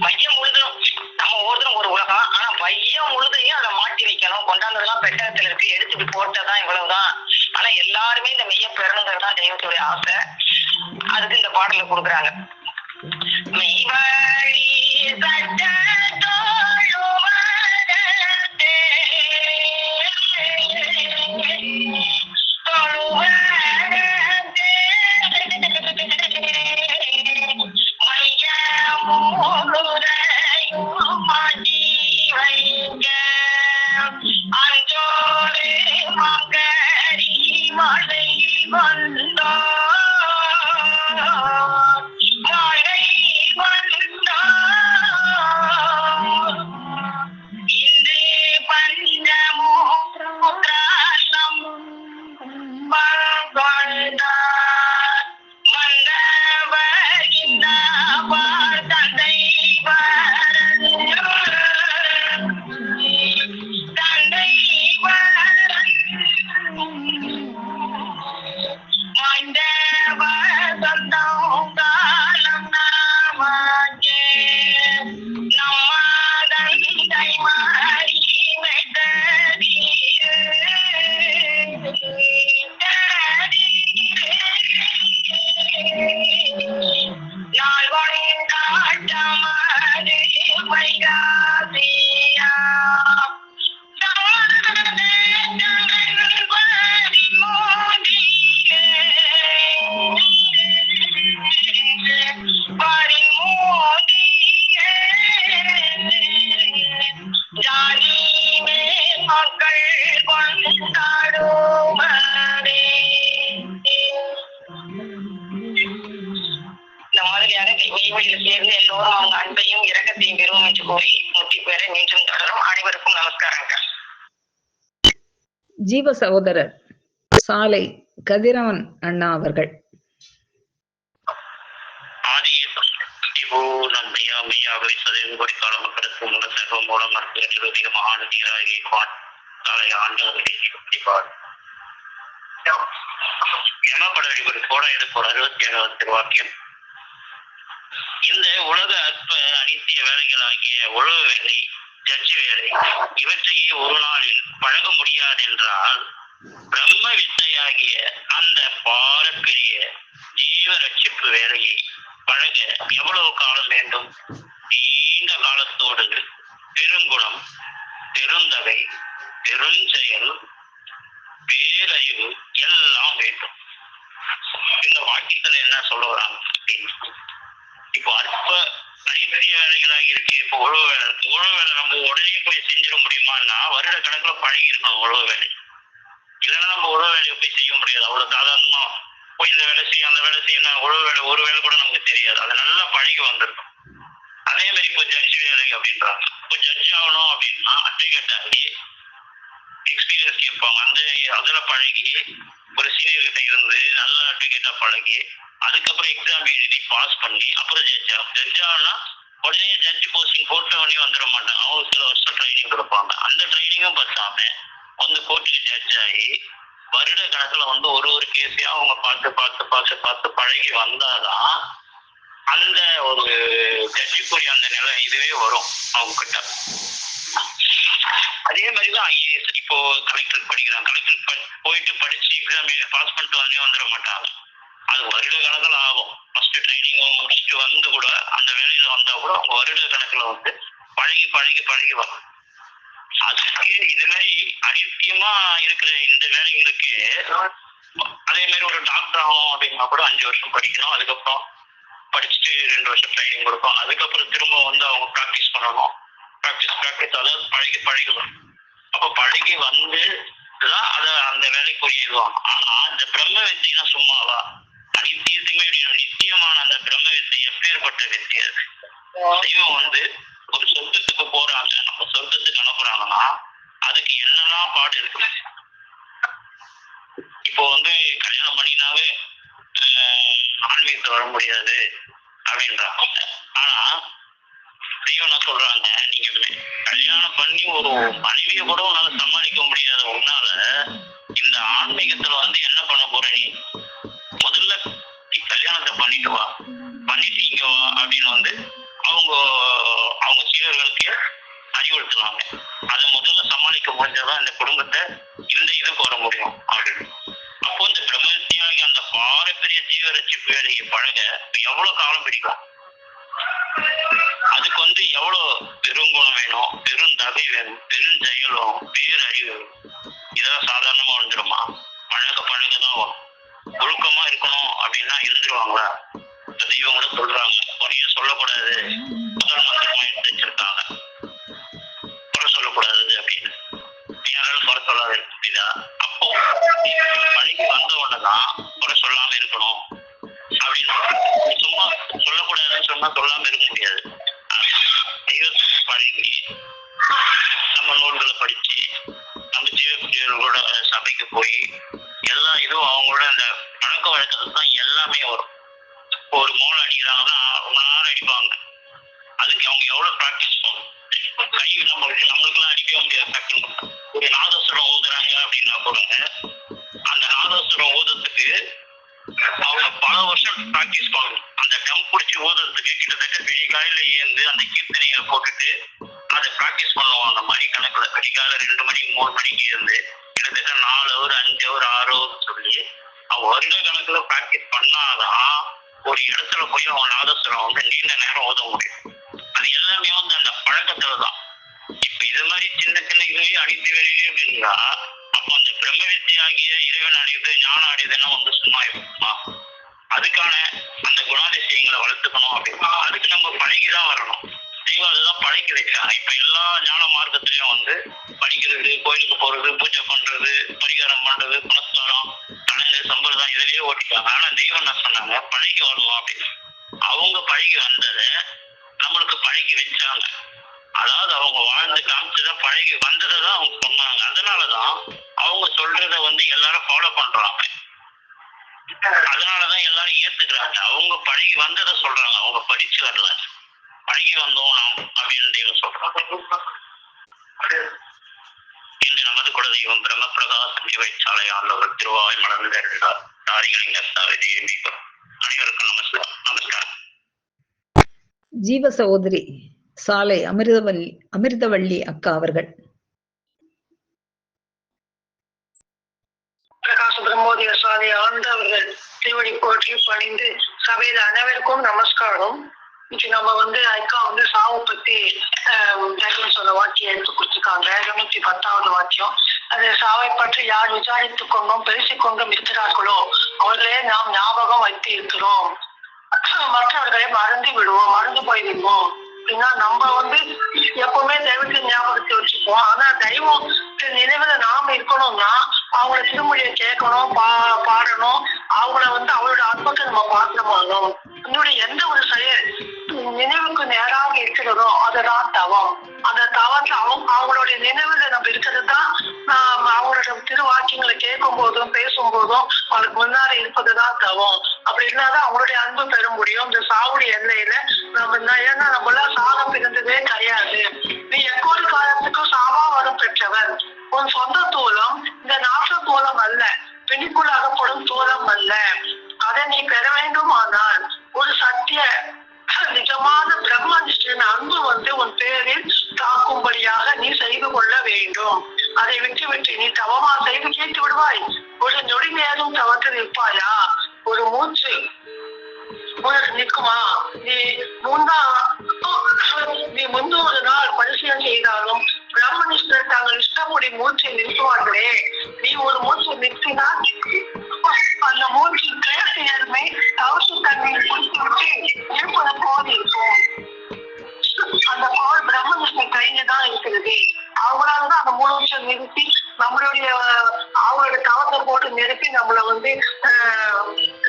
D: மையம் முழுதும் நம்ம ஒவ்வொருத்தரும் ஒரு உலகம், ஆனா மையம் முழுதையும் அதை மாட்டி வைக்கணும். கொண்டாந்ததெல்லாம் பெட்டகத்துல இருக்கு, எடுத்துட்டு போட்டதான் இவ்வளவுதான். ஆனா எல்லாருமே இந்த மெய்ய பெறணுங்கிறது தான் தெய்வத்துடைய ஆசை. அதுக்கு இந்த பாடல்ல கொடுக்குறாங்க. மெய்வழி சட்ட சேர்ந்து எல்லோரும் அவங்க அன்பையும் இரக்கத்தையும் பெறுவோம் என்று கூறி முத்தி பெற மீண்டும் தொடரும். அனைவருக்கும் நமஸ்காரங்க.
B: ஜீவ சகோதரர் சாலை கதிரவன் அண்ணா அவர்கள்.
E: நன்மையாகவே சதவீத கோடி கால மக்களுக்கு உள்ள சர்வ மூலம் மருத்துவ மகாநதியாகி காலை ஆண்டுகளை எமப்பட ஒரு கோடம் எடுப்போர் 67வது திருவாக்கியம். இந்த உலக அற்ப அனித்திய வேலைகளாகிய உழவு வேலை, ஜட்ஜு வேலை இவற்றையே ஒரு நாளில் பழக முடியாதென்றால் பிரம்ம வித்தையாகிய அந்த பாரம்பரிய ஜீவ ரட்சிப்பு வேலையை பழக எவ்வளவு காலம் வேண்டும்? நீண்ட காலத்தோடு பெருங்குணம், பெருந்தகை, பெருஞ்செயல், பேரறிவு எல்லாம் வேண்டும். இந்த வாக்கியத்துல என்ன சொல்ல வராங்க அப்படின்னு, இப்போ அற்ப ஐந்திய வேலைகளாக இருக்கு. இப்போ உழவு வேலை இருக்கு. உழவு வேலை நம்ம உடனே போய் செஞ்சிட முடியுமான்னா வருட கணக்குல பழகி இருக்கணும் உழவு வேலை. இல்லைன்னா நம்ம உழவு வேலையை போய் செய்ய முடியாது. அவ்வளவு சாதாரணமா போய் இந்த வேலை செய்ய அந்த வேலை செய்யணும் உழவு வேலை ஒரு வேலை கூட நமக்கு தெரியாது. அதை நல்லா பழகி வந்திருக்கும். அதே மாதிரி இப்போ ஜட்ஜ் வேலை அப்படின்றாங்க. இப்போ ஜட்ஜ் ஆகணும் அப்படின்னா அட்வொகேட் ஆகி எக்ஸ்பீரியன்ஸ் கேட்பாங்க. அதுல பழகி ஒரு சீனியர் கிட்ட இருந்து நல்ல அட்வொகேட்டா பழகி அதுக்கப்புறம் எக்ஸாம் எழுதி பாஸ் பண்ணி அப்புறம் ஜட்ஜ் ஆகும். ஜட்ஜ் ஆகும்னா உடனே ஜட்ஜ் போஸ்டிங் போட்டவனே வந்துட மாட்டாங்க. அவங்க சில வருஷம் ட்ரைனிங் கொடுப்பாங்க. அந்த ட்ரைனிங்கும் பத்தாம வந்து கோர்ட்டுக்கு ஜட்ஜ் ஆகி வருட கணக்குல வந்து ஒரு கேஸையும் அவங்க பார்த்து பழகி வந்தாதான் அந்த ஒரு ஜட்ஜுக்குரிய அந்த நிலை இதுவே வரும் அவங்க கிட்ட. அதே மாதிரிதான் ஐஏஎஸ். இப்போ கலெக்டர் படிக்கிறாங்க. கலெக்டர் போயிட்டு படிச்சு எக்ஸாம் பாஸ் பண்ணிட்டு வந்து வந்துட மாட்டாங்க. அது வருட கணக்கில் ஆகும். ஃபர்ஸ்ட் ட்ரைனிங் முடிச்சுட்டு வந்து கூட அந்த வேலையில வந்தா கூட அவங்க வருட கணக்குல வந்து பழகி வரும். அதுக்கு இது மாதிரி அனித்தியமா இருக்கிற இந்த வேலைகளுக்கு அதே மாதிரி ஒரு டாக்டர் ஆகணும் அப்படின்னா கூட 5 வருஷம் படிக்கணும். அதுக்கப்புறம் படிச்சுட்டு 2 வருஷம் ட்ரைனிங் கொடுப்பாங்க. அதுக்கப்புறம் திரும்ப வந்து அவங்க ப்ராக்டிஸ் பண்ணணும். ப்ராக்டிஸ் அதாவது பழகி வரும். அப்ப பழகி வந்து அதை அந்த வேலைக்குரிய இதுவாங்க. ஆனா அந்த பிரம்ம வித்தியா சும்மாவா? அனித்தியத்துக்குமே நித்தியமான அந்த பிரம்ம வித்தை எப்பேற்பட்ட வித்தியா? தெய்வம் வந்து ஒரு சொர்க்கத்துக்கு போறாங்க. நம்ம இப்போ வந்து கல்யாணம் பண்ணினாவே ஆன்மீகத்தை வர முடியாது அப்படின்றாங்க. ஆனா தெய்வம் என்ன சொல்றாங்க, நீங்க கல்யாணம் பண்ணி ஒரு மனைவியை கூட உன்னால சமாளிக்க முடியாத உன்னால இந்த ஆன்மீகத்துல வந்து என்ன பண்ண போற, நீ முதல்ல நீ கல்யாணத்தை பண்ணிட்டு வா, பண்ணிட்டு இங்க வா அப்படின்னு வந்து அவங்க அவங்க சீடர்களுக்கு அறிவுறுத்துனாங்க. அதை முதல்ல சமாளிக்க முடிஞ்சாதான் இந்த குடும்பத்தை இந்த இதுக்கு வர முடியும் அப்படின்னு. அப்போ இந்த பிரம்மத்தியாகி அந்த பாரம்பரிய ஜீவரட்சிப்பு வேலையை பழக எவ்வளவு காலம் பிடிக்கும், அதுக்கு வந்து எவ்வளவு பெருங்குணம் வேணும், பெருந்தகை வேணும், பெருஞ்செயல் வேணும், பேரறிவு வேணும். இதெல்லாம் சாதாரணமா வந்துடுமா? பழக பழகதான் வரும். ஒழுக்கமா இருக்கணும் அப்படின்னா இருந்துருவாங்களா? தெய்வம் கூட சொல்றாங்க, குறைய சொல்லக்கூடாது, முதல் மந்திரமா எடுத்து வச்சிருக்காங்க, குறை சொல்லக்கூடாது அப்படின்னு. யாராலும் குறை சொல்லாத இருக்க முடியுதா? அப்போ பழகி வந்த உடனேதான் குறை சொல்லாம இருக்கணும் அப்படின்னு. சும்மா சொல்லக்கூடாதுன்னு சொன்னா சொல்லாம இருக்க முடியாது. பழகி நம்ம நூல்களை படிச்சு நம்ம ஜீவகுட்டிகளோட சபைக்கு போய் எல்லா இதுவும் அவங்களோட அந்த பழக்க வழக்கத்துல தான் எல்லாமே வரும். ஒரு மோளை அடிக்கிறாங்கன்னா ரொம்ப நேரம் அடிப்பாங்க. அதுக்கு அவங்க எவ்வளவு பிராக்டிஸ் பண்ணணும். கை நம்மளுக்கெல்லாம் அடிக்கவே முடியாது. ஒரு நாதஸ்வரம் ஊதுறாங்க அப்படின்னா கூட அந்த நாதஸ்வரம் ஊதுறதுக்கு அவங்க பல வருஷம் பிராக்டிஸ் பண்ணணும். அந்த டம் பிடிச்சி ஊதுறதுக்கு கிட்டத்தட்ட விடிகாலையில ஏந்து அந்த கீர்த்தனையை போட்டுட்டு அதை பிராக்டிஸ் பண்ணுவாங்க. மணி கணக்குல விடிகால 2 மணி 3 மணிக்கு இருந்து கிட்டத்தட்ட 4 ஹவர் 5 ஹவர் 6 ஹவர் சொல்லி அவங்க வருட கணக்குல பிராக்டிஸ் பண்ணாதான் ஒரு இடத்துல போய் அவங்க நாதஸ்வரம் வந்து நீண்ட நேரம் ஓத முடியும். அது எல்லாமே வந்து அந்த பழக்கத்துலதான். இப்ப இது மாதிரி சின்ன சின்ன இதுலயே அடித்து வேலையிலே அப்படின்னா அப்போ அந்த பிரம்ம வித்தியை ஆகிய இறைவன் அடையுது ஞானம் அடையுதுன்னா வந்து சும்மா இருக்குமா? அதுக்கான அந்த குணாதிசயங்களை வளர்த்துக்கணும் அப்படின்னா அதுக்கு நம்ம பழகிதான் வரணும். தெய்வம் அதுதான் பழக்கி வைக்கிறாங்க. இப்ப எல்லா ஞான மார்க்கத்திலயும் வந்து படிக்கிறது, கோயிலுக்கு போறது, பூஜை பண்றது, பரிகாரம் பண்றது, புனஸ்காரம், சடங்கு, சம்பிரதாயம் இதுலயே ஓட்டிட்டாங்க. ஆனா தெய்வம் என்ன சொன்னாங்க, பழகி வரணும் அப்படின்னு. அவங்க பழகி வந்ததை நம்மளுக்கு பழகி வச்சாங்க. அதாவது அவங்க வாழ்ந்து காமிச்சதான் பழகி வந்ததான் அவங்க சொன்னாங்க. அதனாலதான் அவங்க சொல்றத வந்து எல்லாரும் ஃபாலோ பண்றாங்க. அதனாலதான் எல்லாரும் ஏத்துக்கிறாங்க. அவங்க பழகி வந்ததை சொல்றாங்க, அவங்க படிச்சு வரல. பழகி வந்தோம் நாம் அப்படின்னு சொல்றாங்க. என்று நமது குலதெய்வம் பிரம்ம பிரகாச நிகழ்ச்சாலை ஆண்டவர் திருவாய் மலர்ந்தார் தாரிகளின் அனைவருக்கும் நமஸ்காரம்.
B: ஜீவ சகோதரி சாலை அமிர்தவள்ளி அக்கா அவர்கள்.
F: பிரகாச பிரம்மோதய சாலை ஆண்டவர்கள் திருவடி போற்றி பணிந்து சபையில அனைவருக்கும் நமஸ்காரம். இன்னைக்கு நம்ம வந்து அக்கா வந்து சாவை பத்தி தைரியம் சொன்ன வாக்கியம் எடுத்து கொடுத்துருக்காங்க. 210வது வாக்கியம். அது சாவை பற்றி யார் விசாரித்துக் கொண்டும் பேசிக்கொண்டும் இருக்கிறார்களோ அவர்களே நாம் ஞாபகம் வைத்து இருக்கிறோம், மற்றவர்களை மறந்து விடுவோம், மறந்து போயிடுவோம் அப்படின்னா நம்ம வந்து எப்பவுமே தெய்வத்தை ஞாபகத்தை வச்சுப்போம். ஆனா தெய்வம் நினைவுல நாம இருக்கணும்னா அவங்களோட திருமொழியை கேட்கணும், பாடணும், அவங்கள வந்து அவளோட அன்பத்தை நம்ம பாத்திரமாகணும். என்னுடைய எந்த ஒரு செயல் நினைவுக்கு நேராக இருக்கிறதோ அதுதான் தவம். அந்த தவத்தை அவங்களுடைய நினைவுல நம்ம இருக்கிறது தான் அவங்களோட திருவாக்கியங்களை கேட்கும் போதும் பேசும் போதும் அவளுக்கு முன்னாடி இருப்பதுதான் தவம். அப்படி இல்லாதான் அவங்களுடைய அன்பு பெற முடியும். இந்த சாவுடைய எல்லையில நம்ம ஏன்னா நம்ம எல்லாம் சாகம் பிறந்ததே கிடையாது. நீ எக்கொரு காலத்துக்கும் சாவா வரம் பெற்றவர். உன் சொந்த தூலம் இந்த நாட்டு தூலம் அல்ல, பெண்ணுக்குள் அகப்படும் தூலம் அல்ல. அதை நீ பெற வேண்டுமானால் ஒரு சத்திய நிஜமான பிரம்மனிஷ்டன் அன்பு வந்து உன் பேரில் தாக்கும்படியாக நீ செய்து கொள்ள வேண்டும். அதை விட்டு நீ தவமா செய்து கேட்டு விடுவாய். ஒரு நொடி நேரம் தவத்தில் இருப்பாயா? ஒரு மூச்சு உனக்கு நிற்குமா? நீ 300 நாள் பரிசீலனை செய்தாலும் பிரம்மனிஷ்டர் தாங்கள் இஷ்டப்படி மூச்சை நிறுத்துவார்களே. நீ ஒரு மூச்சை நிறுத்தினால் அந்த மூச்சு கிளேசியர்மை தவசு தண்ணீர் குடித்து விட்டு இருப்பது போது இருக்கும். அந்த பால் பிரம்மனிஷ்டர் கையில தான் இருக்கிறது. அவங்களாலதான் அந்த மூச்சை நிறுத்தி நம்மளுடைய அவங்களோட தவத்தை போட்டு நிரப்பி நம்மள வந்து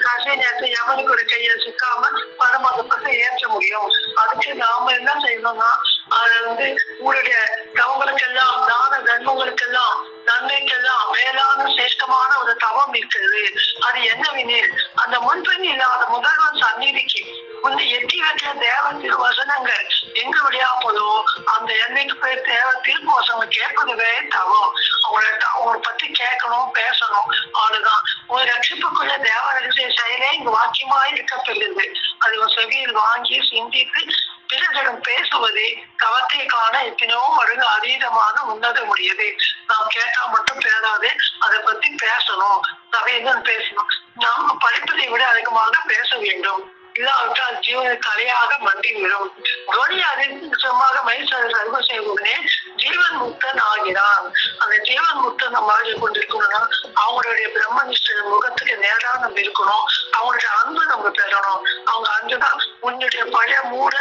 F: கடைசி நேரத்தில் எவனுக்கு ஒரு கையை சிக்காம பரமதத்தை ஏற்ற முடியும். அதுக்கு நாம என்ன செய்யணும்னா அதை வந்து உங்களுடைய தவங்களுக்கெல்லாம் தான தர்மங்களுக்கெல்லாம் நன்மைக்கு அதுவே தவம். அவங்கள பத்தி கேட்கணும், பேசணும். அவ்வளவுதான். ஒரு ரட்சிப்புக்குள்ள தேவ ரகசிய செயலே இங்கு வாக்கியமாய் இருக்கப்பெறுகிறது. அது ஒரு செவியில் வாங்கி சிந்தித்து பிறரிடம் பேசுவதே தவத்தை காண எத்தனையோ மடங்கு அதீதமான உன்னத முடியுது. நாம் கேட்டா மட்டும் பேராது, அதை பத்தி பேசணும், சபையுடன் பேசணும். நாம் படிப்பதை விட அதிகமாக பேச வேண்டும். இல்லாவிட்டால் ஜீவனை தலையாக மண்டிவிடும். துவனி அதிகமாக மைசர் சர்வ செய்வனே ஜீவன் முக்தன் ஆகிறான். அந்த ஜீவன் முக்தன் நம்ம ஆகி கொண்டிருக்கணும்னா அவங்களுடைய பிரம்மனிஷ்ட முகத்துக்கு நேரா நம்ம இருக்கணும். அவங்களுடைய அன்பு நம்ம பெறணும். அவங்க அன்புதான் உன்னுடைய பழைய மூட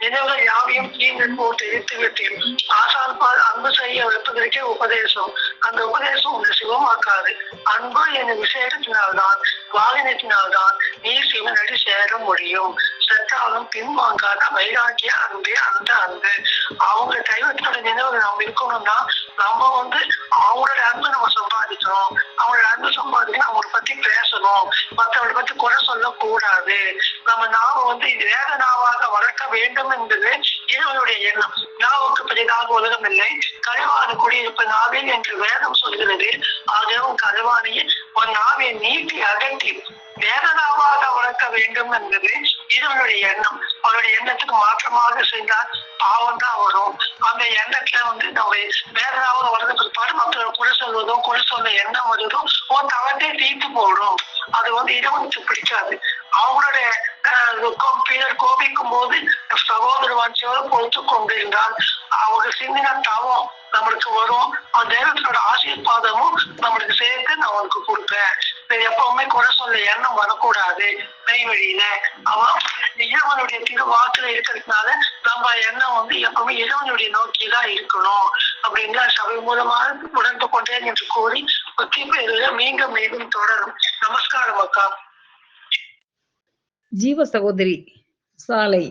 F: நினைவுகள் யாவையும் நீங்கள் போட்டு எரித்து விட்டேன். ஆசான்பால் அன்பு செய்ய வைப்பதற்கே உபதேசம். அந்த உபதேசம் உங்களை சிவமாக்காது. அன்பு என்ற விசேஷத்தினால்தான், வாகினத்தினால்தான் நீ சிவனடி சேர முடியும். செத்தாலும் பின்வாங்காத வைராக்கிய அன்பே அந்த அன்பு. அவங்க தெய்வத்தோட நினைவு நம்ம இருக்கணும்னா நம்ம அவங்களோட அன்பு நம்ம சம்பாதிக்கணும். அவங்களோட அன்பு சம்பாதிக்கணும். அவங்களை பத்தி பேசணும். மற்றவங்களை பத்தி குறை சொல்லக்கூடாது. நாம வேத நாவாக வளர்க்க வேண்டும் என்பது இறைவனுடைய எண்ணம். நாவுக்கு பெரிதாக உலகம் இல்லை, கலைவான குடியிருப்பு நாவில் என்று வேதம் சொல்கிறது. ஆகவும் கலைவானியை ஒரு நாவை நீட்டி அகற்றி வேதனாவாக வளர்க்க வேண்டும் என்பது இறைவனுடைய எண்ணம். அவருடைய எண்ணத்துக்கு மாற்றமாக செய்தால் பாவம் தான் வரும். அந்த எண்ணத்துல நம்ம வேதனாவாக வளர்ந்த பிற்பாடு மற்றவர்கள் குறை சொல்வதும் குறை சொல்ல எண்ணம் வருவதும் ஒரு தவத்தை தீர்த்து போடும். அது இறைவனுக்கு பிடிக்காது. அவங்களுடைய பிறர் கோபிக்கும் போது சகோதர வாஞ்சியோடு பொறுத்து கொண்டிருந்தால் அவங்க சிந்தின தவம் நம்மளுக்கு வரும். அந்த தெய்வத்தோட ஆசீர்வாதமும் நம்மளுக்கு சேர்த்து நான் உனக்கு கொடுப்பேன். எப்பவுமே குறை சொல்ல எண்ணம் வரக்கூடாது. மெய்வழியில அவன் இறைவனுடைய திருவாக்குல இருக்கிறதுனால நம்ம எண்ணம் எப்பவுமே இறைவனுடைய நோக்கிதான் இருக்கணும் அப்படின்னு சபை மூலமாக உணர்ந்து கொண்டேன் என்று கூறி ஒத்திப்பேருல மீண்டும் மீண்டும் தொடரும். நமஸ்காரம் அக்கா.
B: ஜீவ சகோதரி சாலை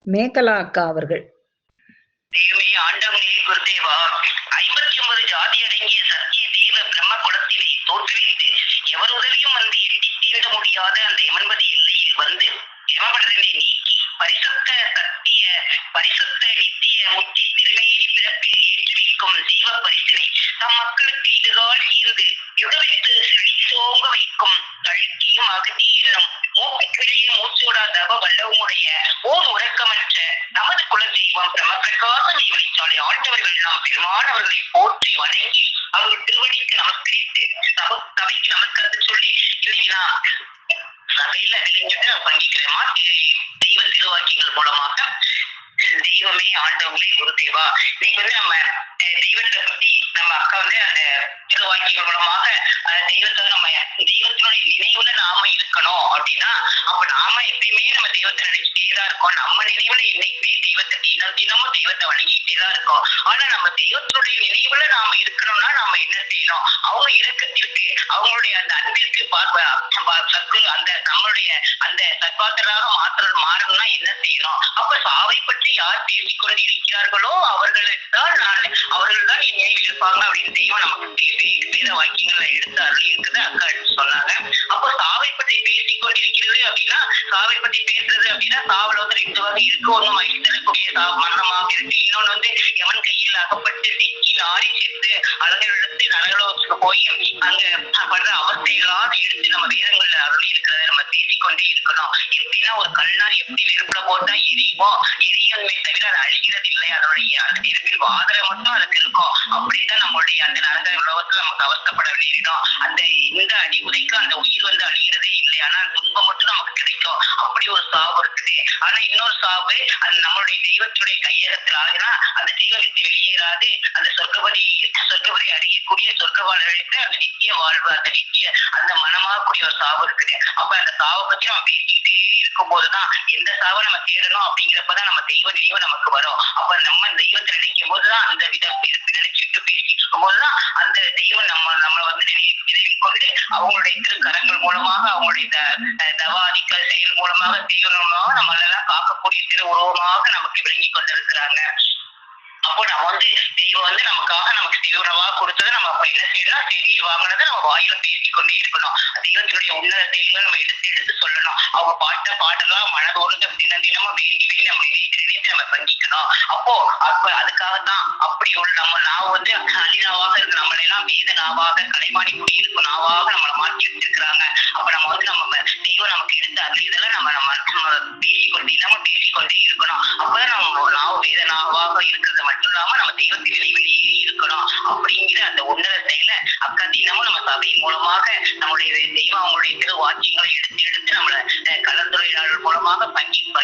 B: மேகலா அக்கா அவர்கள்.
C: தெய்வமே ஆண்டவனே குருதேவா, 59 ஜாதி அடங்கிய சத்திய தெய்வ பிரம்ம குலத்தினை தோற்றுவித்து எவர் உதவியும் எட்டி தீண்ட முடியாத அந்த எமன்பதி எல்லையில் எமபடனை நீக்கி பரிசுத்த நித்திய முத்தி திருமையை பிறப்பில் ஏற்றுவிக்கும் ஜீவ பரிசினை தம் மக்களுக்கு இதுகால் ஈர்ந்து யுகவைத்து செழித்தோங்க வைக்கும் தழுக்கியும் அகதி என்னும் மூக்கிலேயே மூச்சோடா தவ வல்லவுடைய ஓர் உறக்கமற்ற நமது குல தெய்வம் பிரமப்பிரகாச வெளிச்சாலை ஆண்டவர்கள் நாம் பெருமானவர்களை போற்றி வணங்கி அவர்கள் திருவடிக்கு நமஸ்கரித்து சபைக்கு நமஸ்கரத்தை சொல்லி இல்லைங்களா சபையில விளைஞர்கள் பங்கிக்கிறோமா தெய்வ திருவாக்கிகள் மூலமாக. தெய்வமே ஆண்டவங்களே குருதேவா, இன்னைக்கு நம்ம தெய்வத்தை பத்தி நம்ம அக்கா அந்த திருவாக்கிகள் மூலமாக தெய்வத்தை நம்ம தெய்வத்தினுடைய நினைவுல நாம இருக்கணும் அப்படின்னா அப்ப நாம எப்பயுமே நம்ம தெய்வத்தை நினைச்சுட்டே தான் இருக்கோம். நம்ம நினைவுல என்னைக்குமே தெய்வத்தை தினமும் தெய்வத்தை வணங்கிட்டே தான் இருக்கோம். ஆனா நம்ம தெய்வத்தினுடைய நினைவுல நாம இருக்கணும்னா நாம என்ன செய்யணும்? அவங்க இறக்கத்திற்கு அவங்களுடைய அந்த அன்பிற்கு அந்த நம்மளுடைய அந்த சத்பாத்திராக மாறணும்னா என்ன செய்யணும்? அப்ப சாவை பற்றி யார் பேசிக் கொண்டு இருக்கிறார்களோ அவர்கள் தான் நினைவில் இருப்பாங்க அப்படின்னு தெய்வம் நமக்கு வேத வாக்கியங்களை எடுத்து அருள் இருக்குது அக்கா எடுத்து சொன்னாங்க. அப்போ சாவை பற்றி பேசிக் கொண்டிருக்கிறது அப்படின்னா சாவை பற்றி பேசுறது அப்படின்னா சாவுல 2 வகை இருக்கு. ஒண்ணு மகிழ்ச்சி தரக்கூடிய மரணமாக இருக்கு. இன்னொன்னு எவன் கையில் அகப்பட்டு சிக்கி ஆறி செத்து அழகிழத்து நரகலோகத்துக்கு போய் அங்க படுற அவஸ்தைகளாக எடுத்து நம்ம வேதங்கள்ல அருள் இருக்கிறத நம்ம பேசிக்கொண்டே இருக்கணும். எப்படின்னா ஒரு கல்லால் எப்படி நெருப்புல போட்டா எரியுமோ எரியுமே தவிர அது அழிகிறது இல்லை. அதனுடைய அந்த நெருப்பில் வாதல மட்டும் அதுக்கு இருக்கும். அப்படிதான் நம்மளுடைய அந்த நரக உலகத்துல நமக்கு அவஸ்தப்பட வேண்டியிருக்கோம். அந்த இந்த அடி உதைக்கு அந்த உயிர் அழிகிறதே இல்லை. ஆனா துன்பம் மட்டும் நமக்கு கிடைக்கும். அப்படி ஒரு சாவு இருக்குது. ஆனா இன்னொரு சாவு அது நம்மளுடைய தெய்வத்துடைய கையகத்தில் ஆகினா அந்த ஜீவகத்தை வெளியேறாது. அந்த சொர்க்கபதி அடையக்கூடிய சொர்க்க வாழ்க்கை அந்த நித்திய வாழ்வு அந்த மனமாகக்கூடிய ஒரு சாவு இருக்குது. அப்ப அந்த சாவை பத்தி நம்ம பேசிக்கிட்டே இருக்கும் போதுதான் எந்த சாவை நம்ம தேடணும் அப்படிங்கிறப்பதான் நம்ம தெய்வ நினைவு நமக்கு வரும். அப்ப நம்ம தெய்வத்தை நினைக்கும் போதுதான் அந்த நினைச்சுட்டு பேசிட்டு இருக்கும் போதுதான் அந்த தெய்வம் நம்ம நினைவில் கொண்டு அவங்களுடைய திருக்கரங்கள் மூலமாக அவங்களுடைய தவாதிக்க செயல் மூலமாக தெய்வமாக நம்மளெல்லாம் காக்கக்கூடிய திரு உருவமாக நமக்கு விளங்கி கொண்டிருக்கிறாங்க. அப்போ நம்ம தெய்வம் நமக்கு தீவிரமா கொடுத்தது நம்ம அப்ப என்ன செய்யணும்? தெரிய வாங்கினதை நம்ம வாயில பேசிக்கொண்டே இருக்கணும். தெய்வத்தினுடைய உன்னத தெய்வம் நம்ம எடுத்து சொல்லணும். அவங்க பாட்டெல்லாம் மனதோடு தினமும் வேண்டி நம்ம நினைத்து நம்ம பங்கிக்கணும். அப்ப அதுக்காகத்தான் அப்ப அப்படி உள்ள நம்ம நாவ் வந்து அலினாவாக இருக்கு, நம்மள எல்லாம் வேத நாவாக கலைமாடி முடி இருக்கும் நாவாக நம்மளை மாற்றி வச்சிருக்கிறாங்க. அப்ப நம்ம வந்து நம்ம தெய்வம் நமக்கு இருந்தாரு, இதெல்லாம் நம்ம நம்ம பேசிக்கொண்டே இல்லாம பேசிக்கொண்டே இருக்கணும். அப்பதான் நம்ம நாவ் வேத நாவாக இருக்கிறது மட்டும் இல்லாம நம்ம தெய்வத்தின் வெளியே இருக்கணும் அப்படிங்கிற அந்த உன்னத செயலை அக்கா தினமும் நம்ம சபை மூலமாக நம்முடைய தெய்வம் அவங்களுடைய திருவாட்சியங்களை எடுத்து எடுத்து நம்மளை கலந்துரையாடல் மூலமாக பங்கிட்டுக்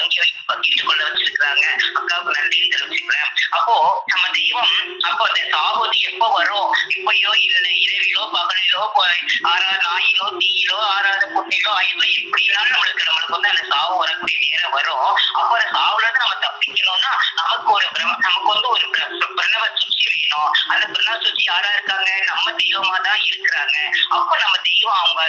C: கொள்ள வச்சிருக்கிறாங்க. அக்காவுக்கு நன்றி தெரிவிச்சுக்கிறேன். அப்போ நம்ம தெய்வம் அப்போ அந்த சாபத்து எப்போ வரும், இப்பயோ இல்லை இரவிலோ பகலிலோ ஆறாவது நாயிலோ தீயிலோ ஆறாவது பொண்ணிலோ ஆயிலோ எப்படினாலும் நம்மளுக்கு வந்து அந்த சாவு வரக்கூடிய நேரம் வரும். அப்போ அந்த சாவுல இருந்து நம்ம தப்பிக்கணும்னா நமக்கு வந்து ஒரு பிரணவ சுற்றி வேணும். அந்த பிரணவ சுற்றி யாரா இருக்காங்க, நம்ம தெய்வமா தான் இருக்கிறாங்க. அப்ப நம்ம தெய்வம் அவங்க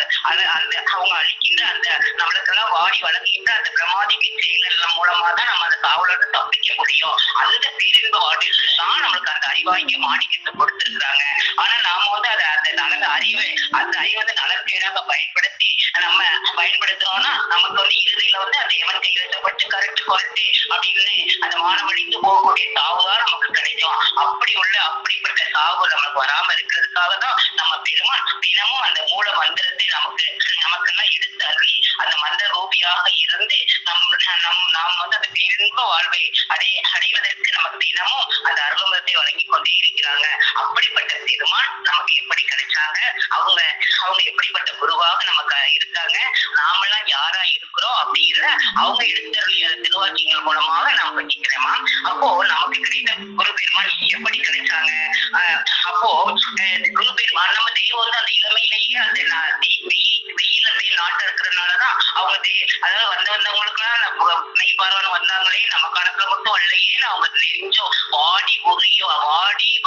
C: அழிக்கின்ற அந்த நம்மளுக்கெல்லாம் வாடி வழங்குகின்ற அந்த பிரமாதி செயல்கள் மூலமா தான் நம்ம அந்த சாவுல இருந்து தப்பிக்க முடியும். அந்த பேரின்ப வாழ்வில் தான் நம்மளுக்கு அந்த அறிவாய்க்கு மாணிக்கத்தை கொடுத்திருக்கிறாங்க. ஆனா நாம வந்து அந்த அறிவை வந்து நலப்பேராக பயன்படுத்தி நம்ம பயன்படுத்துறோம்னா நமக்கு வந்து இறுதியில வந்து அந்த எவன் கையெழுத்தப்பட்டு கரெக்ட் குறைத்து அப்படின்னு அந்த மானமழிந்து போகக்கூடிய சாவு தான் நமக்கு கிடைக்கும். அப்படிப்பட்ட சாவு நமக்கு வராம இருக்கிறதுக்காக தான் நம்ம பெருமான் தினமும் அந்த மூல மந்திரத்தை நமக்கெல்லாம் எடுத்து அருளி அந்த மந்திர ரூபியாக இருந்து நாம் வந்து அந்த பேரின்ப வாழ்வை அடைவதற்கு நமக்கு தினமும் அந்த அருளமத்தை வழங்கி கொண்டே இருக்கிறாங்க. அப்படிப்பட்ட பெருமான் நமக்கு எப்படி கிடைச்சாங்க, அவங்க எப்படிப்பட்ட குருவாக நமக்கு இருக்காங்க, நாமெல்லாம் யாரா இருக்கிறோம் அப்படிங்கிற அவங்க எடுத்தருளிய திருவாட்சியங்கள் மூலமாக நாம் படிக்கிறோமா. அப்போ நமக்கு கிடைத்த குரு பெருமான் எப்படி கிடைச்சாங்க, அப்போ குரு பெருமான் நம்ம தெய்வம் வந்து அந்த இளமையிலேயே அந்த வெயில மேல் நாட்டு இருக்கிறதுனாலதான் அவங்க அதாவது வந்தவங்களுக்குலாம் நெய் பார்வன் வந்தாங்களே நம்ம கணக்குல மட்டும் வரலையேன்னு அவங்க நெஞ்சம் வாடி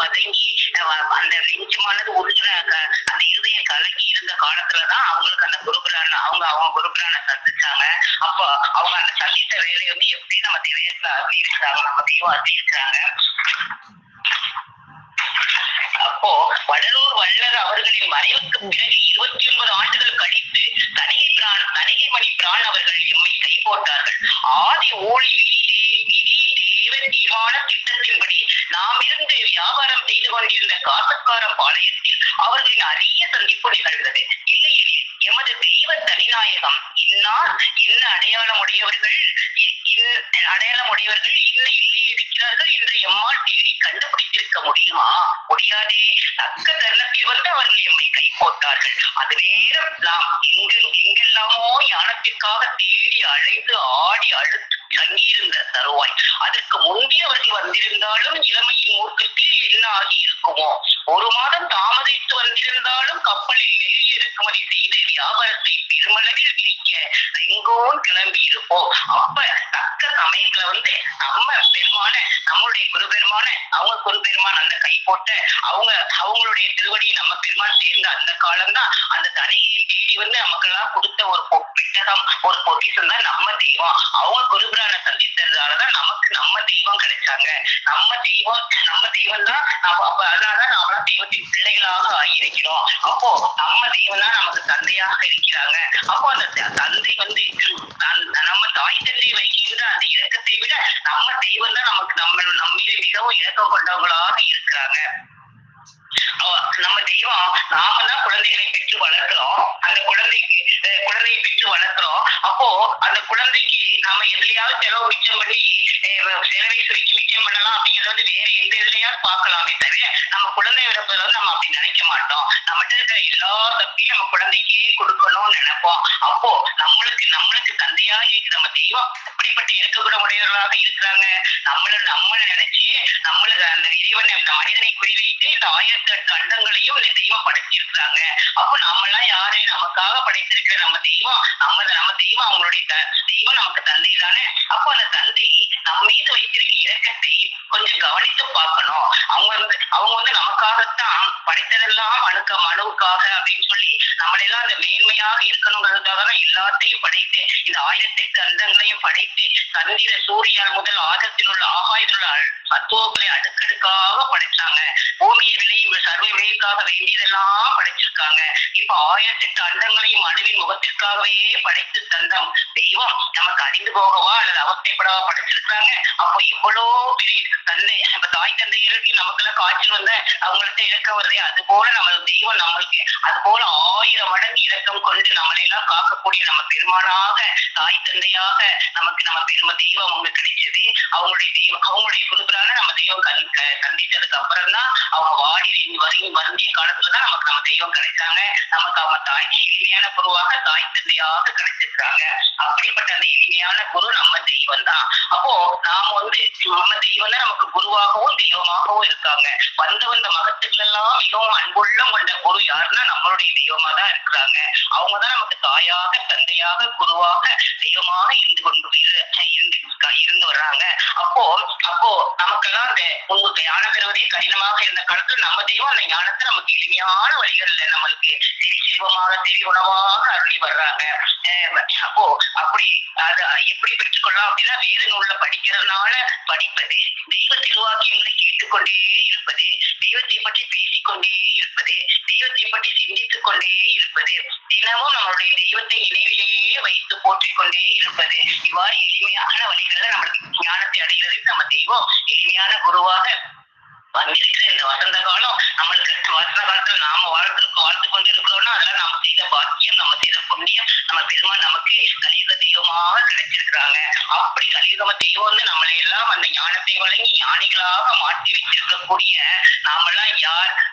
C: வதங்கி அந்த நெஞ்சமானது உருகின அந்த இருதய கலங்கி இருந்த காலத்துலதான் அவங்களுக்கு அந்த குருபிரான அவங்க குருபிரான சந்திச்சாங்க. அப்போ அவங்க அந்த சந்தித்த வேலையை வந்து எப்படி நம்ம தெய்வத்துல அறிவிக்கிறாங்க, நம்ம தெய்வம் அறிவிக்கிறாங்க. அப்போ வடலூர் வள்ளர் அவர்களின் மறைவுக்கு பிறகு 29 ஆண்டுகள் கழித்து தணிகை மணி பிரான் அவர்கள் எம்மை கை போட்டார்கள். ஆதி ஊழி விதி தேவ தீர்மான திட்டத்தின்படி நாம் இருந்து வியாபாரம் செய்து கொண்டிருந்த காசக்கார பாளையத்தில் அவர்களின் அரிய சந்திப்பு நிகழ்ந்தது. இல்லையில் எமது தெய்வ தனிநாயகம் இன்ன அடையாளமுடையவர்கள் இல்லை இருக்கிறார்கள் என்று எம்மால் தேடி கண்டுபிடித்திருக்க முடியுமா? முடியாதே. தக்க தருணத்தில் வந்து அவர்கள் எம்மை கை போட்டார்கள். அது நேரம் நாம் எங்கெல்லாமோ ஞானத்திற்காக தேடி அழைத்து ஆடி அழுத்து தங்கியிருந்த தருவாய். அதற்கு முன்பே அவர்கள் வந்திருந்தாலும் இளமையின் மூர்க்கத்தில் என்ன ஆகி இருக்குமோ? ஒரு மாதம் தாமதித்து வந்திருந்தாலும் கப்பலில் ஏறி இறக்குமதி செய்து வியாபாரத்தை பெருமளவில் விரிக்க எங்கோன் கிளம்பி இருப்போம். அப்ப தக்க சமயத்துல வந்து நம்மளுடைய குரு பெருமான அவங்க குரு பெருமான் அந்த கை போட்ட அவங்களுடைய திருவடியை நம்ம பெருமான் சேர்ந்த அந்த காலம்தான் அந்த தனியை தேடி வந்து நமக்கெல்லாம் கொடுத்த ஒரு பெட்டகம் ஒரு பொக்கிஷம் தான் நம்ம தெய்வம். அவங்க குருபிரான சந்தித்ததாலதான் நமக்கு நம்ம தெய்வம் கிடைச்சாங்க. நம்ம தெய்வம் தான் அப்ப அதனாலதான் நாமெல்லாம் தெய்வத்தின் பிள்ளைகளாக ஆகியிருக்கிறோம். அப்போ நம்ம தெய்வம் தான் நமக்கு தந்தையாக இருக்கிறாங்க. அப்போ அந்த தந்தை வந்து நம்ம தாய் தந்தை வைக்கின்ற அந்த இறக்கத்தை விட நம்ம தெய்வம் தான் நமக்கு நம்ம மீது மிகவும் இறக்கம் கொண்டவங்களாக இருக்கிறாங்க. நம்ம தெய்வம் நாம தான் குழந்தைகளை பெற்று வளர்க்கிறோம். அந்த குழந்தையை பெற்று வளர்க்கிறோம். அப்போ அந்த குழந்தைக்கு நாம எதுலையாவது செலவு மிச்சம் பண்ணி செலவை சுருக்கி மிச்சம் பண்ணலாம் அப்படிங்கிறது வந்து வேற எந்த இதுலயாவது பார்க்கலாமே தவிர நம்ம குழந்தை விடப்பதை வந்து நம்ம அப்படி நினைக்க மாட்டோம். நம்மகிட்ட இருக்கிற எல்லா தப்பையும் நம்ம குழந்தைக்கே கொடுக்கணும்னு நினைப்போம். அப்போ நம்மளுக்கு தந்தையா இருக்கு நம்ம தெய்வம் அப்படிப்பட்ட இறக்கக்கூட உடையவர்களாக இருக்கிறாங்க. நம்மளை நினைச்சு நம்மளுக்கு அந்த இறைவனை அந்த மனிதனை குறிவைத்து இந்த 1008 அண்டங்களையும் இந்த தெய்வம் படைச்சிருக்கிறாங்க. அப்போ நம்மெல்லாம் யாரு நமக்காக படைத்திருக்கிற நம்ம தெய்வம் அவங்களுடைய தெய்வம் நமக்கு தந்தை தானே. அப்போ அந்த தந்தை நம்ம மீது வைத்திருக்க இறக்கத்தை கொஞ்சம் கவனித்து பார்க்கணும். அவங்க வந்து நமக்காகத்தான் படைத்ததெல்லாம் மனுவுக்காக அப்படின்னு சொல்லி நம்மளெல்லாம் அந்த மேன்மையாக இருக்கணுங்கிறதுக்காக தான் எல்லாத்தையும் படைத்து இந்த 1008 அண்டங்களையும் படைத்து சந்திர சூரியன் முதல் ஆதத்தில் உள்ள ஆகாயத்தில் உள்ள சத்துவங்களை அடுக்கடுக்காக படைச்சாங்க. பூமியை விளையும் சர்வ விளைவுக்காக வேண்டியதெல்லாம் படைச்சிருக்காங்க. இப்ப 1008 அண்டங்களையும் அணுவின் முகத்திற்காகவே படைத்து தந்தம் தெய்வம் நமக்கு அறிந்து போகவா அல்லது அவஸ்தைப்படவா படைச்சிருக்காங்க இருக்கிறாங்க. அப்போ இவ்வளோ பெரிய தந்தை இப்ப தாய் தந்தையருக்கு நமக்கெல்லாம் காய்ச்சல் வந்த அவங்கள்ட்ட இறக்கம் வருதே, அது போல நம்ம தெய்வம் நம்மளுக்கு அது போல 1000 மடங்கு இரக்கம் கொண்டு நம்மளை எல்லாம் காக்கக்கூடிய நம்ம பெருமானாக தாய் தந்தையாக நமக்கு நம்ம பெருமை தெய்வம் அவங்க கிடைச்சது. அவங்களுடைய குருக்களான நம்ம தெய்வம் சந்திச்சதுக்கு அப்புறம் தான் அவங்க வருந்திய காலத்துலதான் நமக்கு நம்ம தெய்வம் கிடைச்சாங்க. நமக்கு அவங்க தாய் எளிமையான குருவாக தாய் தந்தையாக கிடைச்சிருக்காங்க. அப்படிப்பட்ட அந்த எளிமையான குரு நம்ம தெய்வம் தான். அப்போ நாம நம்ம தெய்வம் தான் நமக்கு குருவாகவும் தெய்வமாகவும் இருக்காங்க. வந்த மகத்துக்கள் எல்லாம் மிகவும் அன்புள்ளம் கொண்ட குரு யாருன்னா நம்மளுடைய தெய்வமா தான் இருக்கிறாங்க. அவங்கதான் நமக்கு தாயாக தந்தையாக குருவாக தெய்வமாக இருந்து வர்றாங்க. அப்போ நமக்கெல்லாம் அந்த உங்களுக்கு ஞானம் பெறுவதே கடினமாக இருந்த காலத்துல நம்ம தெய்வம் அந்த ஞானத்தை நமக்கு எளிமையான வழிகள்ல நம்மளுக்கு செல்வமாக உணவாக அருளி வர்றாங்க. அப்போ அப்படி அது எப்படி பெற்றுக்கொள்ளலாம் அப்படின்னா வேத நூல்ல படிக்கிறதுனால படிப்பது, தெய்வ திருவாக்கியங்களை கேட்டுக்கொண்டே இருப்பது, தெய்வத்தை பற்றி பேசிக்கொண்டே இருப்பது, தெய்வத்தை பற்றி சிந்தித்துக் கொண்டே இருப்பது, தினமும் நம்மளுடைய தெய்வத்தை நினைவிலேயே வைத்து போற்றிக் கொண்டே இருப்பது, இவ்வாறு எளிமையான வழிகள்ல நம்மளுக்கு ஞானத்தை அடைகிறதுக்கு நம்ம தெய்வம் எளிமையான குருவாக வந்திருக்கிற இந்த வசந்த காலம் நம்மளுக்கு வசந்த காலத்துல நாம வாழ்த்து கொண்டு இருக்கிறோம்னா அதெல்லாம் நம்ம செய்த பாக்கியம், நம்ம செய்த புண்ணியம், நம்ம பெருமாள் நமக்கு கலியுக தெய்வமாக கிடைச்சிருக்கிறாங்க. அப்படி கலியுக தெய்வம் நம்மளை எல்லாம் அந்த ஞானத்தை வழங்கி ஞானிகளாக மாற்றி வச்சிருக்கக்கூடிய நாமெல்லாம்